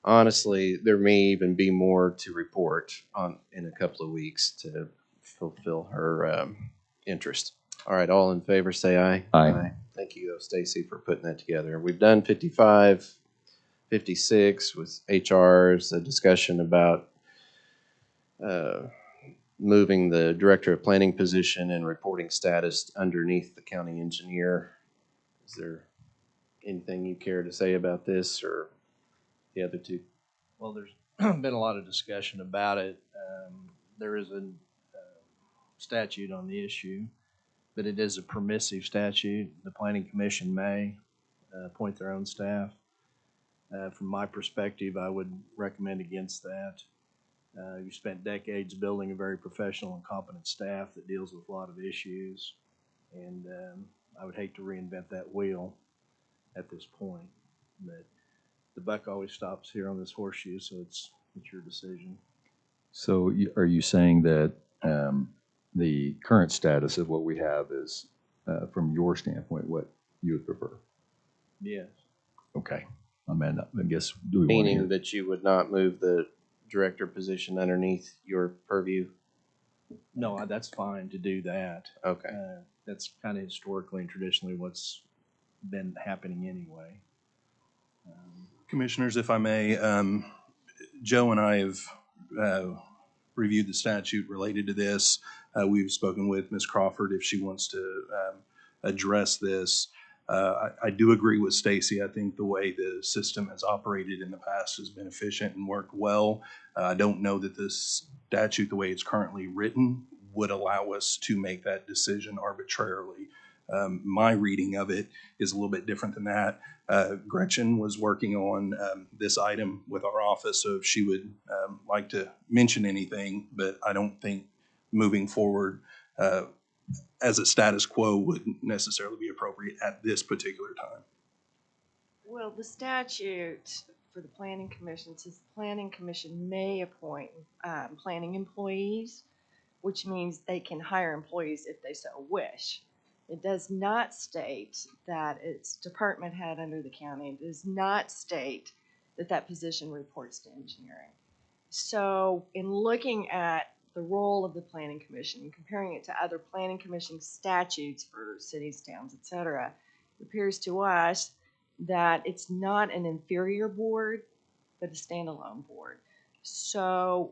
Honestly, there may even be more to report on in a couple of weeks to fulfill her interest. All right, all in favor, say aye. Aye. Thank you, Stacy, for putting that together. We've done 55, 56 with HRs, a discussion about moving the director of planning position and reporting status underneath the county engineer. Is there anything you care to say about this or the other two? Well, there's been a lot of discussion about it. There is a statute on the issue, but it is a permissive statute. The Planning Commission may appoint their own staff. From my perspective, I would recommend against that. You've spent decades building a very professional and competent staff that deals with a lot of issues, and I would hate to reinvent that wheel at this point. But the buck always stops here on this horseshoe, so it's your decision. So are you saying that the current status of what we have is, from your standpoint, what you would prefer? Yes. Okay. I guess, do we want to Meaning hear? that you would not move the director position underneath your purview? No, that's fine to do that. Okay. That's kind of historically and traditionally what's been happening anyway. Commissioners, if I may, Joe and I have reviewed the statute related to this. We've spoken with Ms. Crawford if she wants to address this. I do agree with Stacy. I think the way the system has operated in the past has been efficient and worked well. I don't know that this statute, the way it's currently written, would allow us to make that decision arbitrarily. My reading of it is a little bit different than that. Gretchen was working on this item with our office, so if she would like to mention anything, but I don't think moving forward as a status quo would necessarily be appropriate at this particular time. Well, the statute for the Planning Commission says the Planning Commission may appoint planning employees, which means they can hire employees if they so wish. It does not state that it's department head under the county. It does not state that that position reports to engineering. So in looking at the role of the Planning Commission and comparing it to other Planning Commission statutes for cities, towns, etc., it appears to us that it's not an inferior board, but a standalone board. So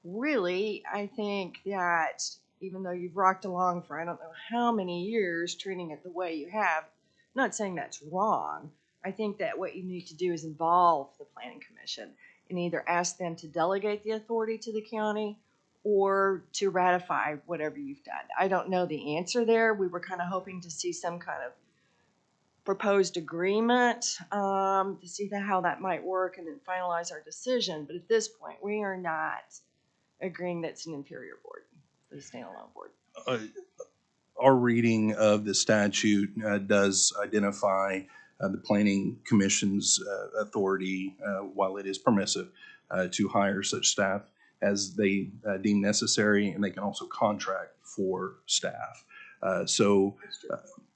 really, I think that even though you've rocked along for I don't know how many years treating it the way you have, I'm not saying that's wrong. I think that what you need to do is involve the Planning Commission and either ask them to delegate the authority to the county or to ratify whatever you've done. I don't know the answer there. We were kind of hoping to see some kind of proposed agreement to see how that might work and then finalize our decision. But at this point, we are not agreeing that it's an inferior board, it's a standalone board. Our reading of the statute does identify the Planning Commission's authority, while it is permissive, to hire such staff as they deem necessary, and they can also contract for staff. So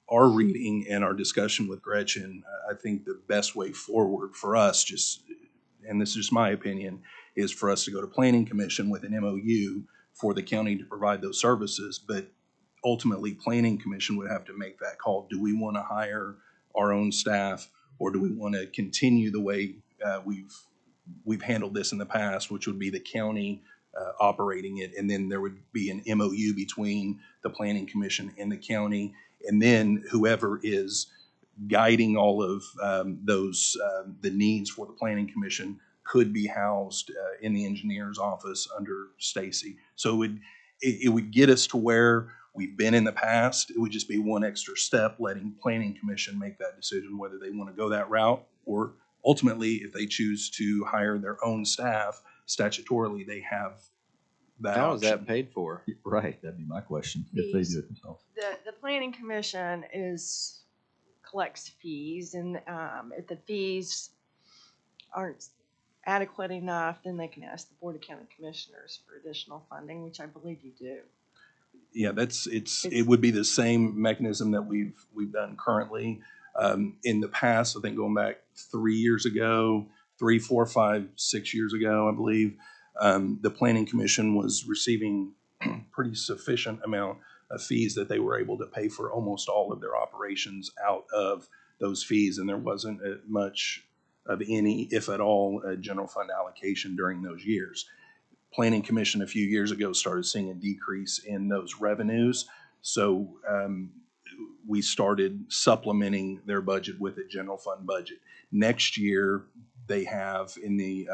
our reading and our discussion with Gretchen, I think the best way forward for us, and this is just my opinion, is for us to go to Planning Commission with an MOU for the county to provide those services, but ultimately Planning Commission would have to make that call. Do we want to hire our own staff, or do we want to continue the way we've handled this in the past, which would be the county operating it, and then there would be an MOU between the Planning Commission and the county, and then whoever is guiding all of those the needs for the Planning Commission could be housed in the engineer's office under Stacy. So it would get us to where we've been in the past. It would just be one extra step, letting Planning Commission make that decision whether they want to go that route, or ultimately, if they choose to hire their own staff, statutorily, they have that How is option. that paid for? Right, that'd be my question, if they do it themselves. The planning commission collects fees, and if the fees aren't adequate enough, then they can ask the Board of County Commissioners for additional funding, which I believe you do. Yeah, it would be the same mechanism that we've done currently. In the past, I think going back 3 years ago, 3, 4, 5, 6 years ago, I believe, the Planning Commission was receiving pretty sufficient amount of fees that they were able to pay for almost all of their operations out of those fees, and there wasn't much of any, if at all, general fund allocation during those years. Planning Commission a few years ago started seeing a decrease in those revenues, so we started supplementing their budget with a general fund budget. Next year, they have in the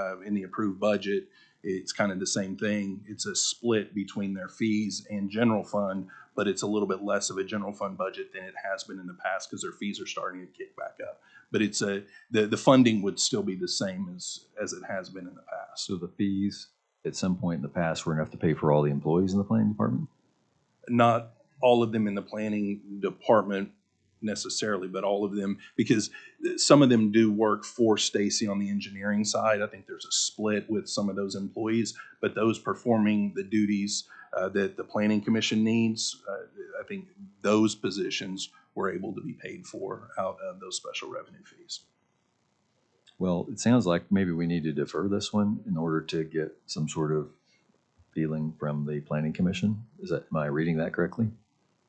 approved budget, it's kind of the same thing. It's a split between their fees and general fund, but it's a little bit less of a general fund budget than it has been in the past because their fees are starting to kick back up. But it's the funding would still be the same as it has been in the past. So the fees at some point in the past were enough to pay for all the employees in the planning department? Not all of them in the planning department necessarily, but all of them, because some of them do work for Stacy on the engineering side. I think there's a split with some of those employees, but those performing the duties that the Planning Commission needs, I think those positions were able to be paid for out of those special revenue fees. Well, it sounds like maybe we need to defer this one in order to get some sort of feeling from the Planning Commission. Am I reading that correctly?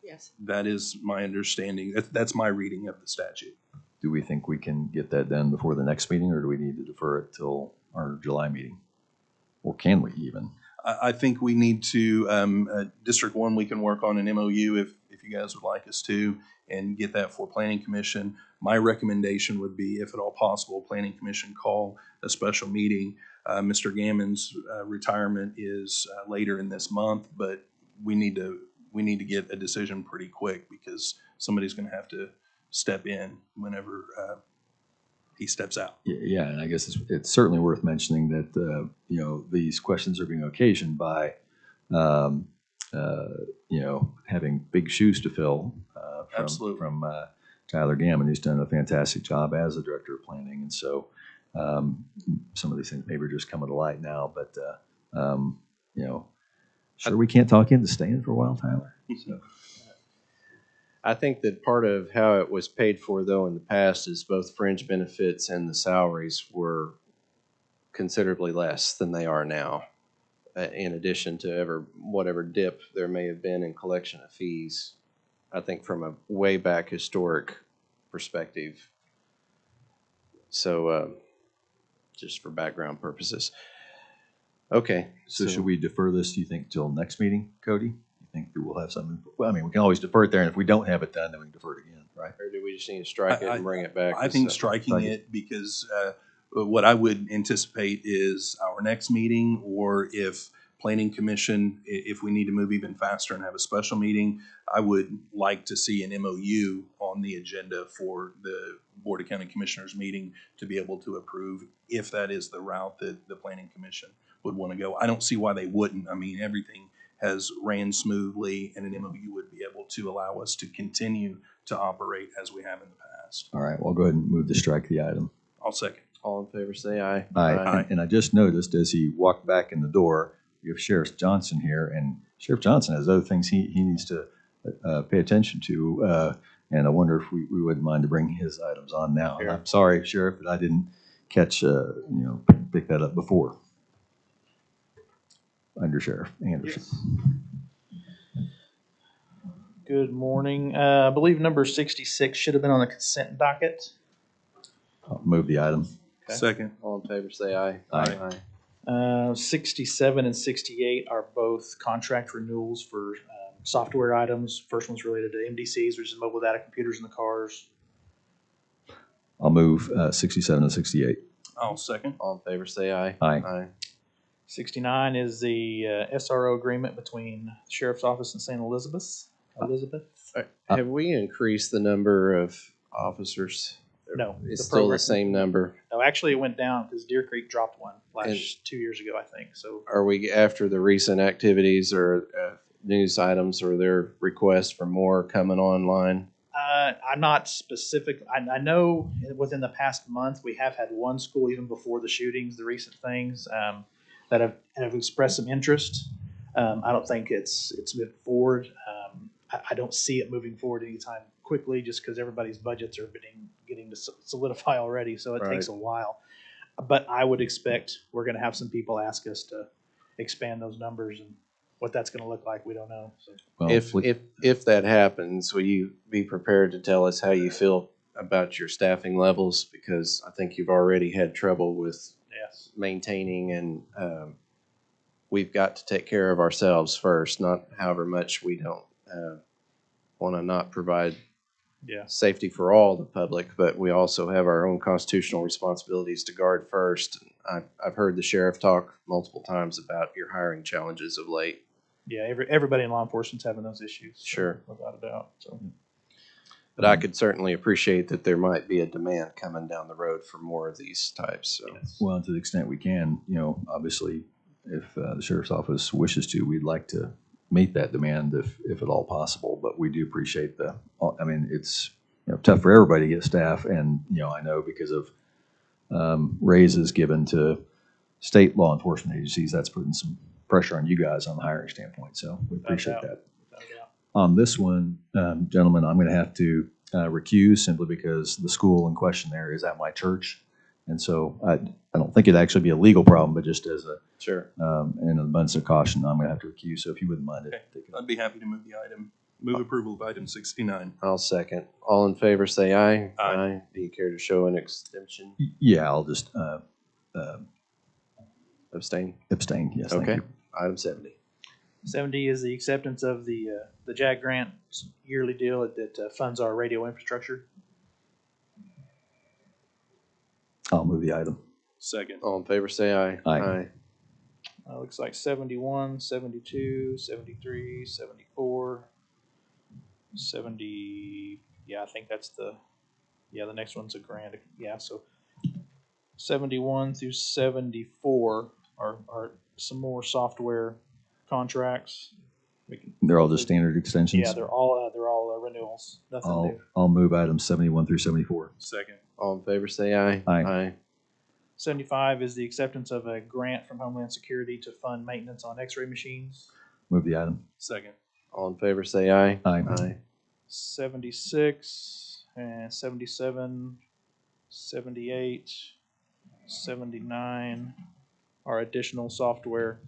Yes. That is my understanding. That's my reading of the statute. Do we think we can get that done before the next meeting, or do we need to defer it till our July meeting? Or can we even? I think we need to, District 1, we can work on an MOU if you guys would like us to, and get that for Planning Commission. My recommendation would be, if at all possible, Planning Commission call a special meeting. Mr. Gammon's retirement is later in this month, but we need to get a decision pretty quick because somebody's going to have to step in whenever he steps out. Yeah, and I guess it's certainly worth mentioning that these questions are being occasioned by having big shoes to fill from Tyler Gammon, who's done a fantastic job as the director of planning, and so some of these things maybe are just coming to light now. But sure, we can't talk into staying for a while, Tyler. So. I think that part of how it was paid for, though, in the past is both fringe benefits and the salaries were considerably less than they are now, in addition to whatever dip there may have been in collection of fees. I think from a way back historic perspective. So just for background purposes. Okay. So should we defer this, do you think, till next meeting, Cody? You think that we'll have something? Well, I mean, we can always defer it there, and if we don't have it done, then we can defer it again, right? Or do we just need to strike it and bring it back? I think striking it, because what I would anticipate is our next meeting, or if Planning Commission, if we need to move even faster and have a special meeting, I would like to see an MOU on the agenda for the Board of County Commissioners meeting to be able to approve, if that is the route that the Planning Commission would want to go. I don't see why they wouldn't. I mean, everything has ran smoothly, and an MOU would be able to allow us to continue to operate as we have in the past. All right, well, I'll go ahead and move to strike the item. I'll second. All in favor, say aye. Aye. And I just noticed as he walked back in the door, you have Sheriff Johnson here, and Sheriff Johnson has other things he needs to pay attention to, and I wonder if we wouldn't mind to bring his items on now. And I'm sorry, Sheriff, that I didn't pick that up before. Under Sheriff Anderson. Yes. Good morning. I believe number 66 should have been on the consent docket. I'll move the item. Okay. Second. All in favor, say aye. Aye. 67 and 68 are both contract renewals for software items. First one's related to MDCs, which is mobile data computers in the cars. I'll move 67 and 68. I'll second. All in favor, say aye. Aye. 69 is the SRO agreement between the Sheriff's Office and St. Elizabeth. Have we increased the number of officers? No. It's still the same number. No, actually it went down because Deer Creek dropped one And- 2 years ago, I think. So Are we, after the recent activities or news items, or their requests for more coming online? I'm not specific. I know within the past month, we have had one school, even before the shootings, the recent things, that have expressed some interest. I don't think it's moved forward. I don't see it moving forward anytime quickly, just because everybody's budgets are getting to solidify already, so it takes a while. But I would expect we're going to have some people ask us to expand those numbers, and what that's going to look like, we don't know. So. Well, If that happens, will you be prepared to tell us how you feel about your staffing levels? Because I think you've already had trouble with maintaining, and we've got to take care of ourselves first, not however much we don't want to not provide safety for all the public, but we also have our own constitutional responsibilities to guard first. I've heard the sheriff talk multiple times about your hiring challenges of late. Yeah, everybody in law enforcement's having those issues. So, Sure. without a doubt. So. But I could certainly appreciate that there might be a demand coming down the road for more of these types. So. Well, to the extent we can, obviously, if the sheriff's office wishes to, we'd like to meet that demand if at all possible. But we do appreciate it's tough for everybody to get staff, and I know because of raises given to state law enforcement agencies, that's putting some pressure on you guys on the hiring standpoint. So we appreciate that. On this one, gentlemen, I'm going to have to recuse simply because the school in question there is at my church. And so I don't think it'd actually be a legal problem, but just as in an abundance of caution, I'm going to have to recuse. So if you wouldn't mind it. I'd be happy to move the item. Move approval of item 69. I'll second. All in favor, say aye. Aye. Do you care to show an extension? Yeah, I'll just Abstain? Abstain, yes. Thank Okay. you. Item 70. 70 is the acceptance of the JAG grant yearly deal that funds our radio infrastructure. I'll move the item. Second. All in favor, say aye. Aye. Looks like 71, 72, 73, 74, 70. Yeah, I think that's the next one's a grant. Yeah, so 71 through 74 are some more software contracts. They're all just standard extensions? Yeah, they're all renewals. Nothing new. I'll move items 71 through 74. Second. All in favor, say aye. Aye. 75 is the acceptance of a grant from Homeland Security to fund maintenance on X-ray machines. Move the item. Second. All in favor, say aye. Aye. 76 and 77, 78, 79 are additional software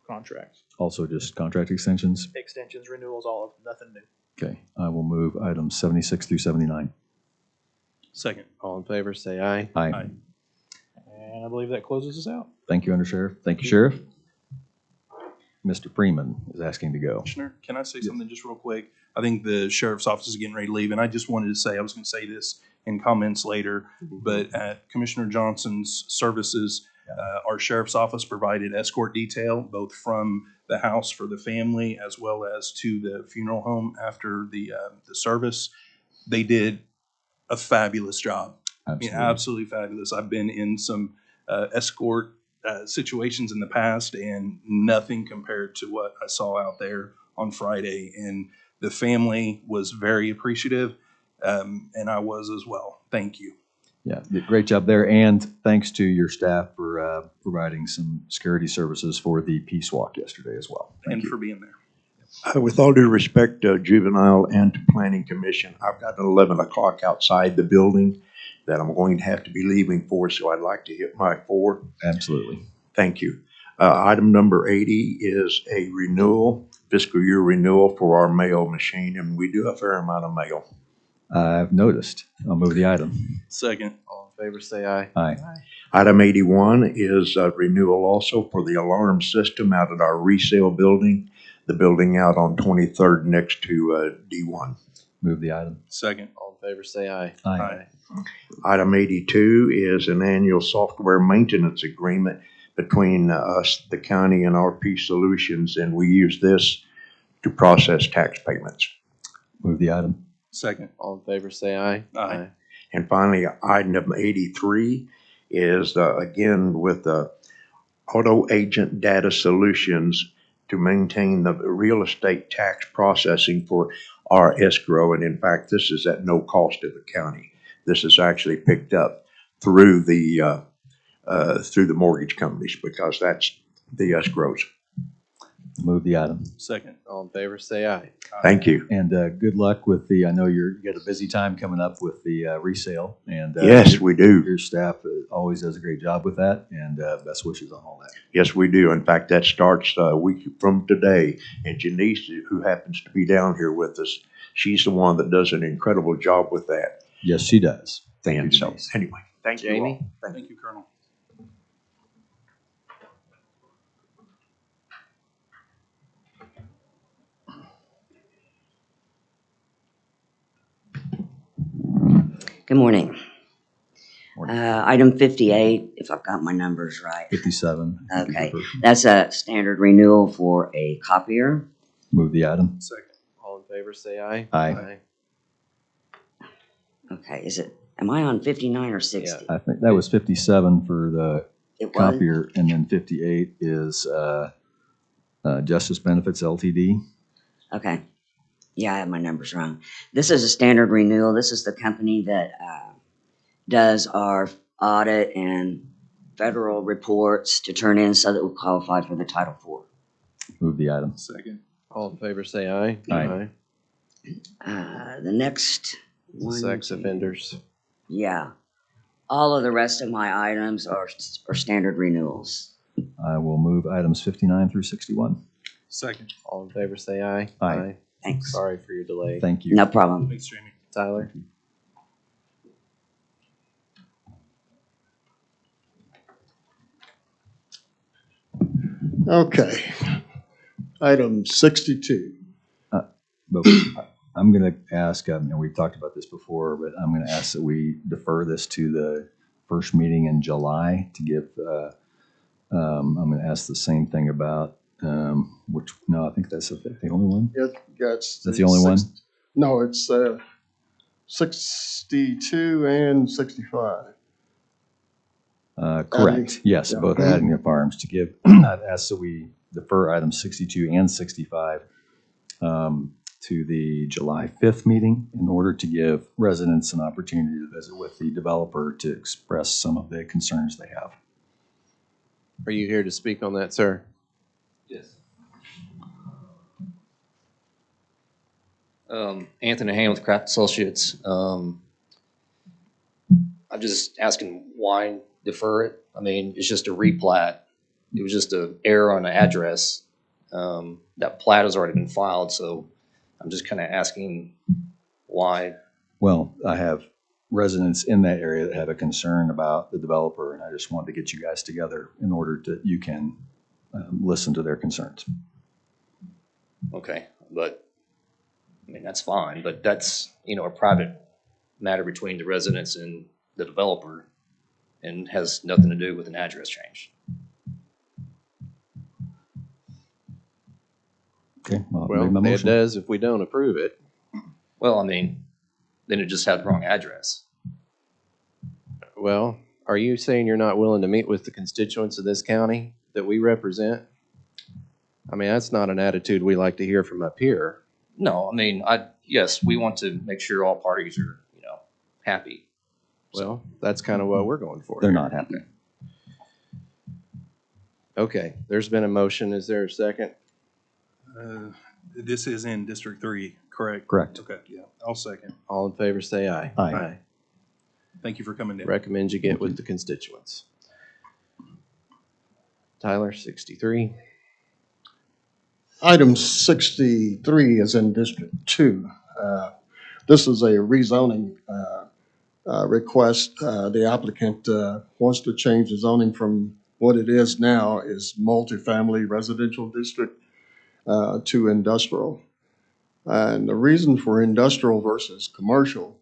contracts. Also just contract extensions? Extensions, renewals, all of them, nothing new. Okay. I will move items 76 through 79. Second. All in favor, say aye. Aye. And I believe that closes us out. Thank you, Undersheriff. Thank you, Sheriff. Mr. Freeman is asking to go. Commissioner, can I say something just real quick? I think the sheriff's office is getting ready to leave, and I just wanted to say, I was going to say this in comments later, but at Commissioner Johnson's services, our sheriff's office provided escort detail, both from the house for the family as well as to the funeral home after the service. They did a fabulous job. Absolutely. I mean, absolutely fabulous. I've been in some escort situations in the past, and nothing compared to what I saw out there on Friday. And the family was very appreciative, and I was as well. Thank you. Yeah, great job there. And thanks to your staff for providing some security services for the Peace Walk yesterday as well. Thank you for being there. With all due respect, Juvenile and to Planning Commission, I've got an 11 o'clock outside the building that I'm going to have to be leaving for, so I'd like to hit my 4. Absolutely. Thank you. Item number 80 is a fiscal year renewal for our mail machine, and we do a fair amount of mail. I've noticed. I'll move the item. Second. All in favor, say aye. Aye. Item 81 is a renewal also for the alarm system out at our resale building, the building out on 23rd next to D1. Move the item. Second. All in favor, say aye. Aye. Item 82 is an annual software maintenance agreement between us, the county, and RP Solutions, and we use this to process tax payments. Move the item. Second. All in favor, say aye. Aye. And finally, item 83 is, again, with Auto Agent Data Solutions to maintain the real estate tax processing for our escrow. And in fact, this is at no cost to the county. This is actually picked up through the mortgage companies because that's the escrows. Move the item. Second. All in favor, say aye. Thank you. And good luck with I know you got a busy time coming up with the resale. And Yes, we do. Your staff always does a great job with that, and best wishes on all that. Yes, we do. In fact, that starts a week from today. And Janice, who happens to be down here with us, she's the one that does an incredible job with that. Yes, she does. And so, anyway, thank you all. Jamie? Thank you, Colonel. Good morning. Item 58, if I've got my numbers right. 57. Okay, that's a standard renewal for a copier. Move the item. Second. All in favor, say aye. Aye. Okay, am I on 59 or 60? Yeah. I think that was 57 for the It was? copier, and then 58 is Justice Benefits Ltd. Okay. Yeah, I have my numbers wrong. This is a standard renewal. This is the company that does our audit and federal reports to turn in so that we'll qualify for the Title IV. Move the item. Second. All in favor, say aye. Aye. The next one. Sex offenders. Yeah. All of the rest of my items are standard renewals. I will move items 59 through 61. Second. All in favor, say aye. Aye. Thanks. Sorry for your delay. Thank you. No problem. Thanks, Jamie. Tyler? Okay. Item 62. But I'm going to ask, we've talked about this before, but I'm going to ask that we defer this to the first meeting in July to give, I'm going to ask the same thing about, no, I think that's the only one. That's the only one? No, it's 62 and 65. Correct. Yes, Yeah. both adding up arms to give, I'd ask that we defer items 62 and 65 to the July 5th meeting in order to give residents an opportunity to visit with the developer to express some of the concerns they have. Are you here to speak on that, sir? Yes. Anthony Hain with Craft Associates. I'm just asking why defer it. I mean, it's just a replat. It was just an error on the address. That plat has already been filed, so I'm just kind of asking why. Well, I have residents in that area that have a concern about the developer, and I just wanted to get you guys together in order to, you can listen to their concerns. Okay, but I mean, that's fine, but that's, a private matter between the residents and the developer and has nothing to do with an address change. Okay, well, Well, it does if we don't approve it. Well, I mean, then it just had the wrong address. Well, are you saying you're not willing to meet with the constituents of this county that we represent? I mean, that's not an attitude we like to hear from up here. No, I mean, yes, we want to make sure all parties are, happy. Well, that's kind of what we're going for. They're here. not happy. Okay, there's been a motion. Is there a second? This is in District 3, correct? Correct. Okay, yeah, I'll second. All in favor, say aye. Aye. Thank you for coming in. Recommend you get with the constituents. Tyler, 63. Item 63 is in District 2. This is a rezoning request. The applicant wants to change the zoning from what it is now is multifamily residential district to industrial. And the reason for industrial versus commercial,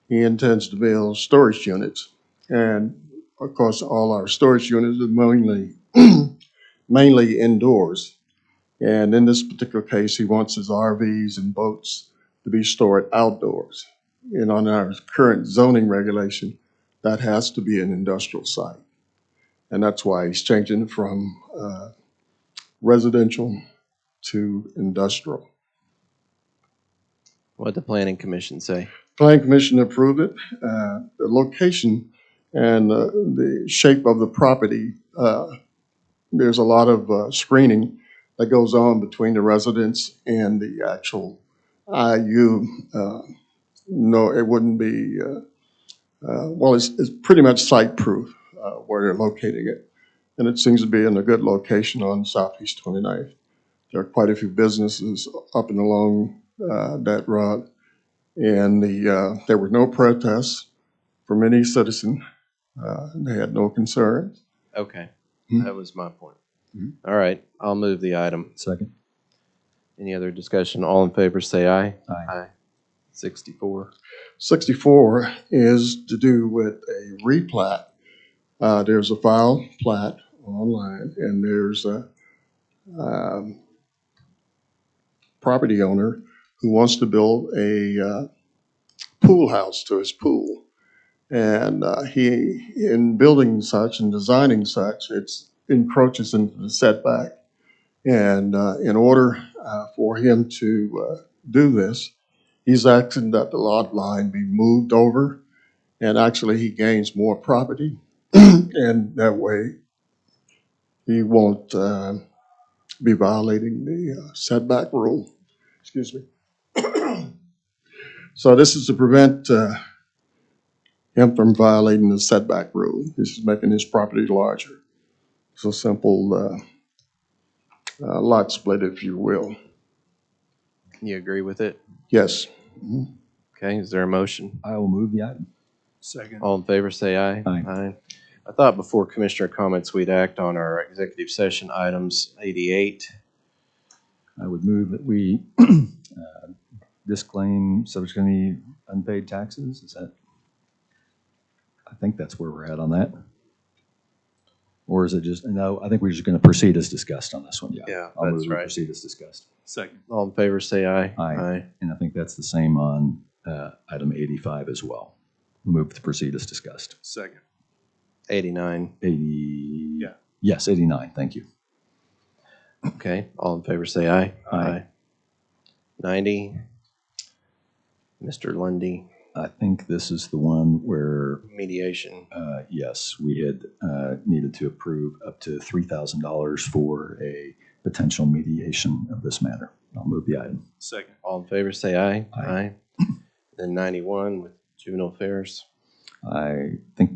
he intends to build storage units. And of course, all our storage units are mainly indoors. And in this particular case, he wants his RVs and boats to be stored outdoors. And on our current zoning regulation, that has to be an industrial site. And that's why he's changing from residential to industrial. What'd the planning commission say? Planning Commission approved it. The location and the shape of the property, there's a lot of screening that goes on between the residents and the actual IU. No, it wouldn't be, well, it's pretty much site-proof where they're locating it. And it seems to be in a good location on Southeast 29th. There are quite a few businesses up and along that road. And there were no protests from any citizen. They had no concerns. Okay, Hmm. that was my point. All right, I'll move the item. Second. Any other discussion? All in favor, say aye. Aye. 64. 64 is to do with a replat. There's a file plat online, and there's a property owner who wants to build a pool house to his pool. And he, in building such and designing such, it encroaches into the setback. And in order for him to do this, he's asking that the lot line be moved over, and actually he gains more property, and that way he won't be violating the setback rule. Excuse me. So this is to prevent him from violating the setback rule. This is making his property larger. It's a simple lot split, if you will. You agree with it? Yes. Okay, is there a motion? I will move the item. Second. All in favor, say aye. Aye. I thought before commissioner comments, we'd act on our executive session items 88. I would move that we disclaim subject to any unpaid taxes. Is that? I think that's where we're at on that. Or is it just, no, I think we're just going to proceed as discussed on this one. Yeah, I'll move that's we right. proceed as discussed. Second. All in favor, say aye. Aye. And I think that's the same on item 85 as well. Move to proceed as discussed. Second. 89. 80. Yeah. Yes, 89. Thank you. Okay, all in favor, say aye. Aye. 90. Mr. Lundy, I think this is the one where, mediation. yes, we had needed to approve up to $3,000 for a potential mediation of this matter. I'll move the item. Second. All in favor, say aye. Aye. Then 91 with juvenile affairs. I think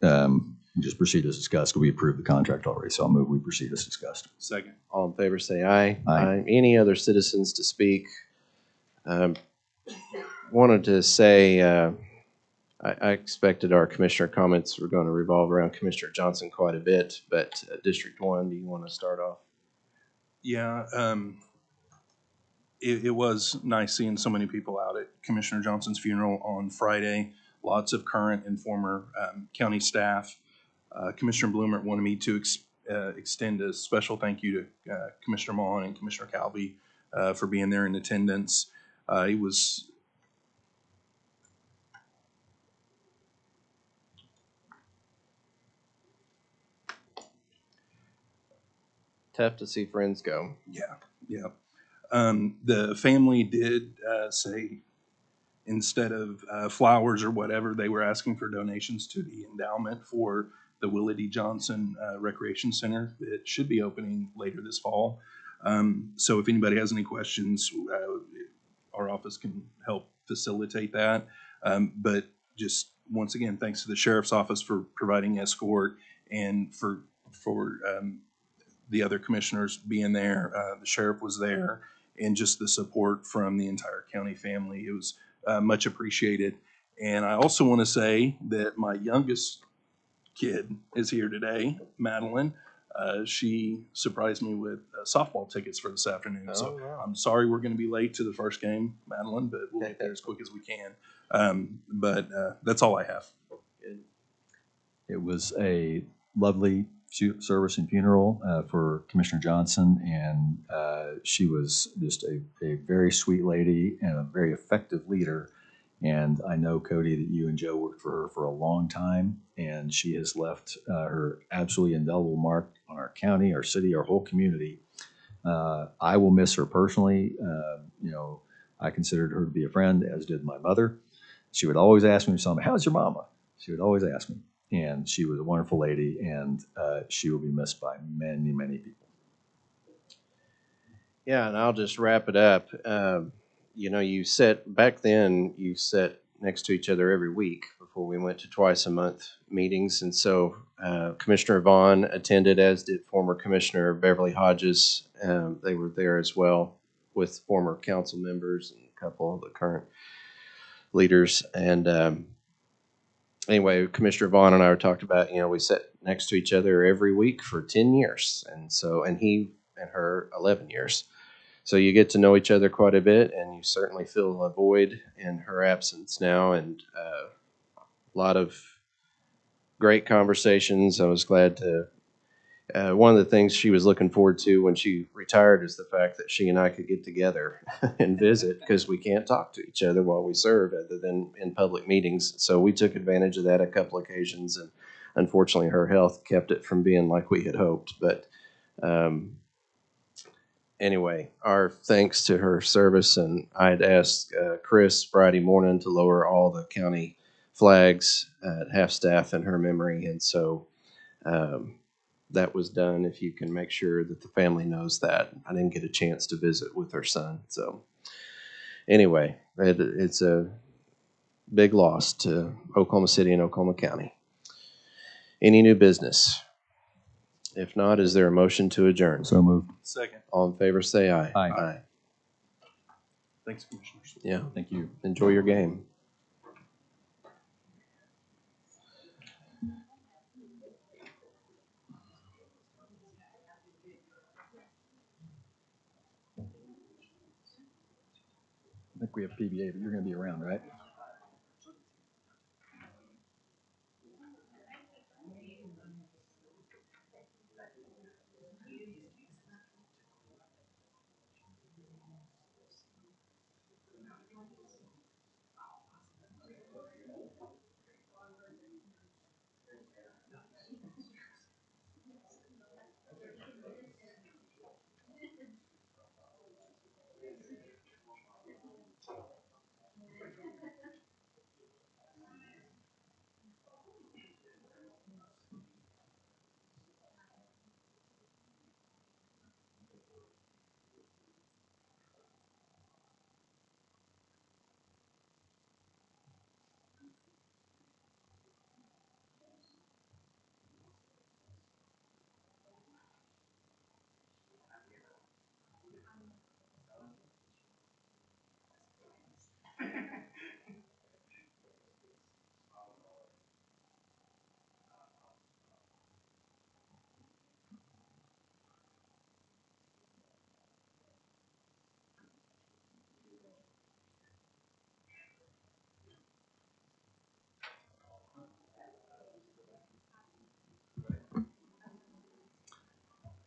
we just proceed as discussed. We approved the contract already, so I'll move we proceed as discussed. Second. All in favor, say aye. Aye. Any other citizens to speak? Wanted to say I expected our commissioner comments were going to revolve around Commissioner Johnson quite a bit, but District 1, do you want to start off? Yeah, it was nice seeing so many people out at Commissioner Johnson's funeral on Friday. Lots of current and former county staff. Commissioner Bloomert wanted me to extend a special thank you to Commissioner Maughan and Commissioner Calvi for being there in attendance. It was tough to see friends go. Yeah. The family did say instead of flowers or whatever, they were asking for donations to the endowment for the Willie D. Johnson Recreation Center that should be opening later this fall. So if anybody has any questions, our office can help facilitate that. But just once again, thanks to the sheriff's office for providing escort and for the other commissioners being there. The sheriff was there, and just the support from the entire county family. It was much appreciated. And I also want to say that my youngest kid is here today, Madeline. she surprised me with softball tickets for this afternoon. So Oh, wow. I'm sorry we're going to be late to the first game, Madeline, but we'll get there as quick as we can. But that's all I have. It was a lovely service and funeral for Commissioner Johnson, and she was just a very sweet lady and a very effective leader. And I know, Cody, that you and Joe worked for her for a long time, and she has left her absolutely indelible mark on our county, our city, our whole community. I will miss her personally. I considered her to be a friend, as did my mother. She would always ask me when she saw me, "How's your mama?" She would always ask me. And she was a wonderful lady, and she will be missed by many, many people. Yeah, and I'll just wrap it up. Back then, you sat next to each other every week before we went to twice a month meetings. And so Commissioner Vaughn attended, as did former Commissioner Beverly Hodges. They were there as well with former council members and a couple of the current leaders. And anyway, Commissioner Vaughn and I were talked about, we sat next to each other every week for 10 years. And he and her 11 years. So you get to know each other quite a bit, and you certainly fill a void in her absence now. And a lot of great conversations. I was glad to. One of the things she was looking forward to when she retired is the fact that she and I could get together and visit, because we can't talk to each other while we serve other than in public meetings. So we took advantage of that a couple occasions, and unfortunately her health kept it from being like we had hoped. But anyway, our thanks to her service, and I'd asked Chris Friday morning to lower all the county flags at half-staff in her memory, and so that was done. If you can make sure that the family knows that. I didn't get a chance to visit with her son, so anyway, it's a big loss to Oklahoma City and Oklahoma County. Any new business? If not, is there a motion to adjourn? So moved. Second. All in favor, say aye. Aye. Thanks, Commissioners. Yeah. Thank you. Enjoy your game. I think we have PBA, but you're going to be around, right?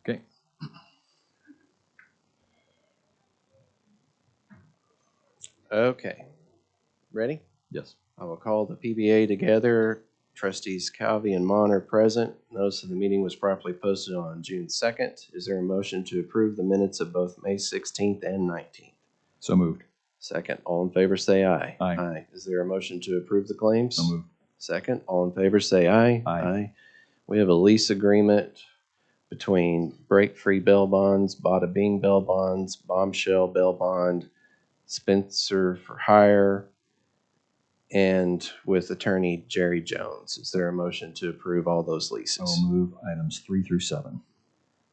Okay. Okay. Ready? Yes. I will call the PBA together. Trustees Calvi and Mon are present. Notice of the meeting was properly posted on June 2nd. Is there a motion to approve the minutes of both May 16th and 19th? So moved. Second. All in favor, say aye. Aye. Is there a motion to approve the claims? So moved. Second. All in favor, say aye. Aye. We have a lease agreement between Break Free Bail Bonds, Bada Bing Bail Bonds, Bombshell Bail Bond, Spencer for Hire, and with attorney Jerry Jones. Is there a motion to approve all those leases? I'll move items 3 through 7.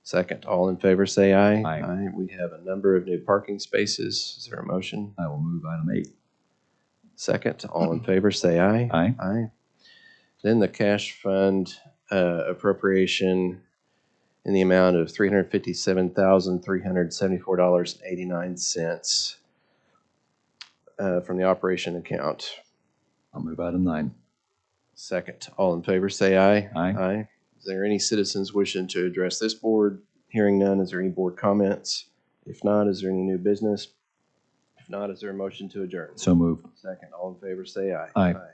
Second. All in favor, say aye. Aye. We have a number of new parking spaces. Is there a motion? I will move item 8. Second. All in favor, say aye. Aye. Then the cash fund appropriation in the amount of $357,374.89 from the operation account. I'll move item 9. Second. All in favor, say aye. Aye. Aye. Is there any citizens wishing to address this board? Hearing none, is there any board comments? If not, is there any new business? If not, is there a motion to adjourn? So moved. Second. All in favor, say aye. Aye. Aye.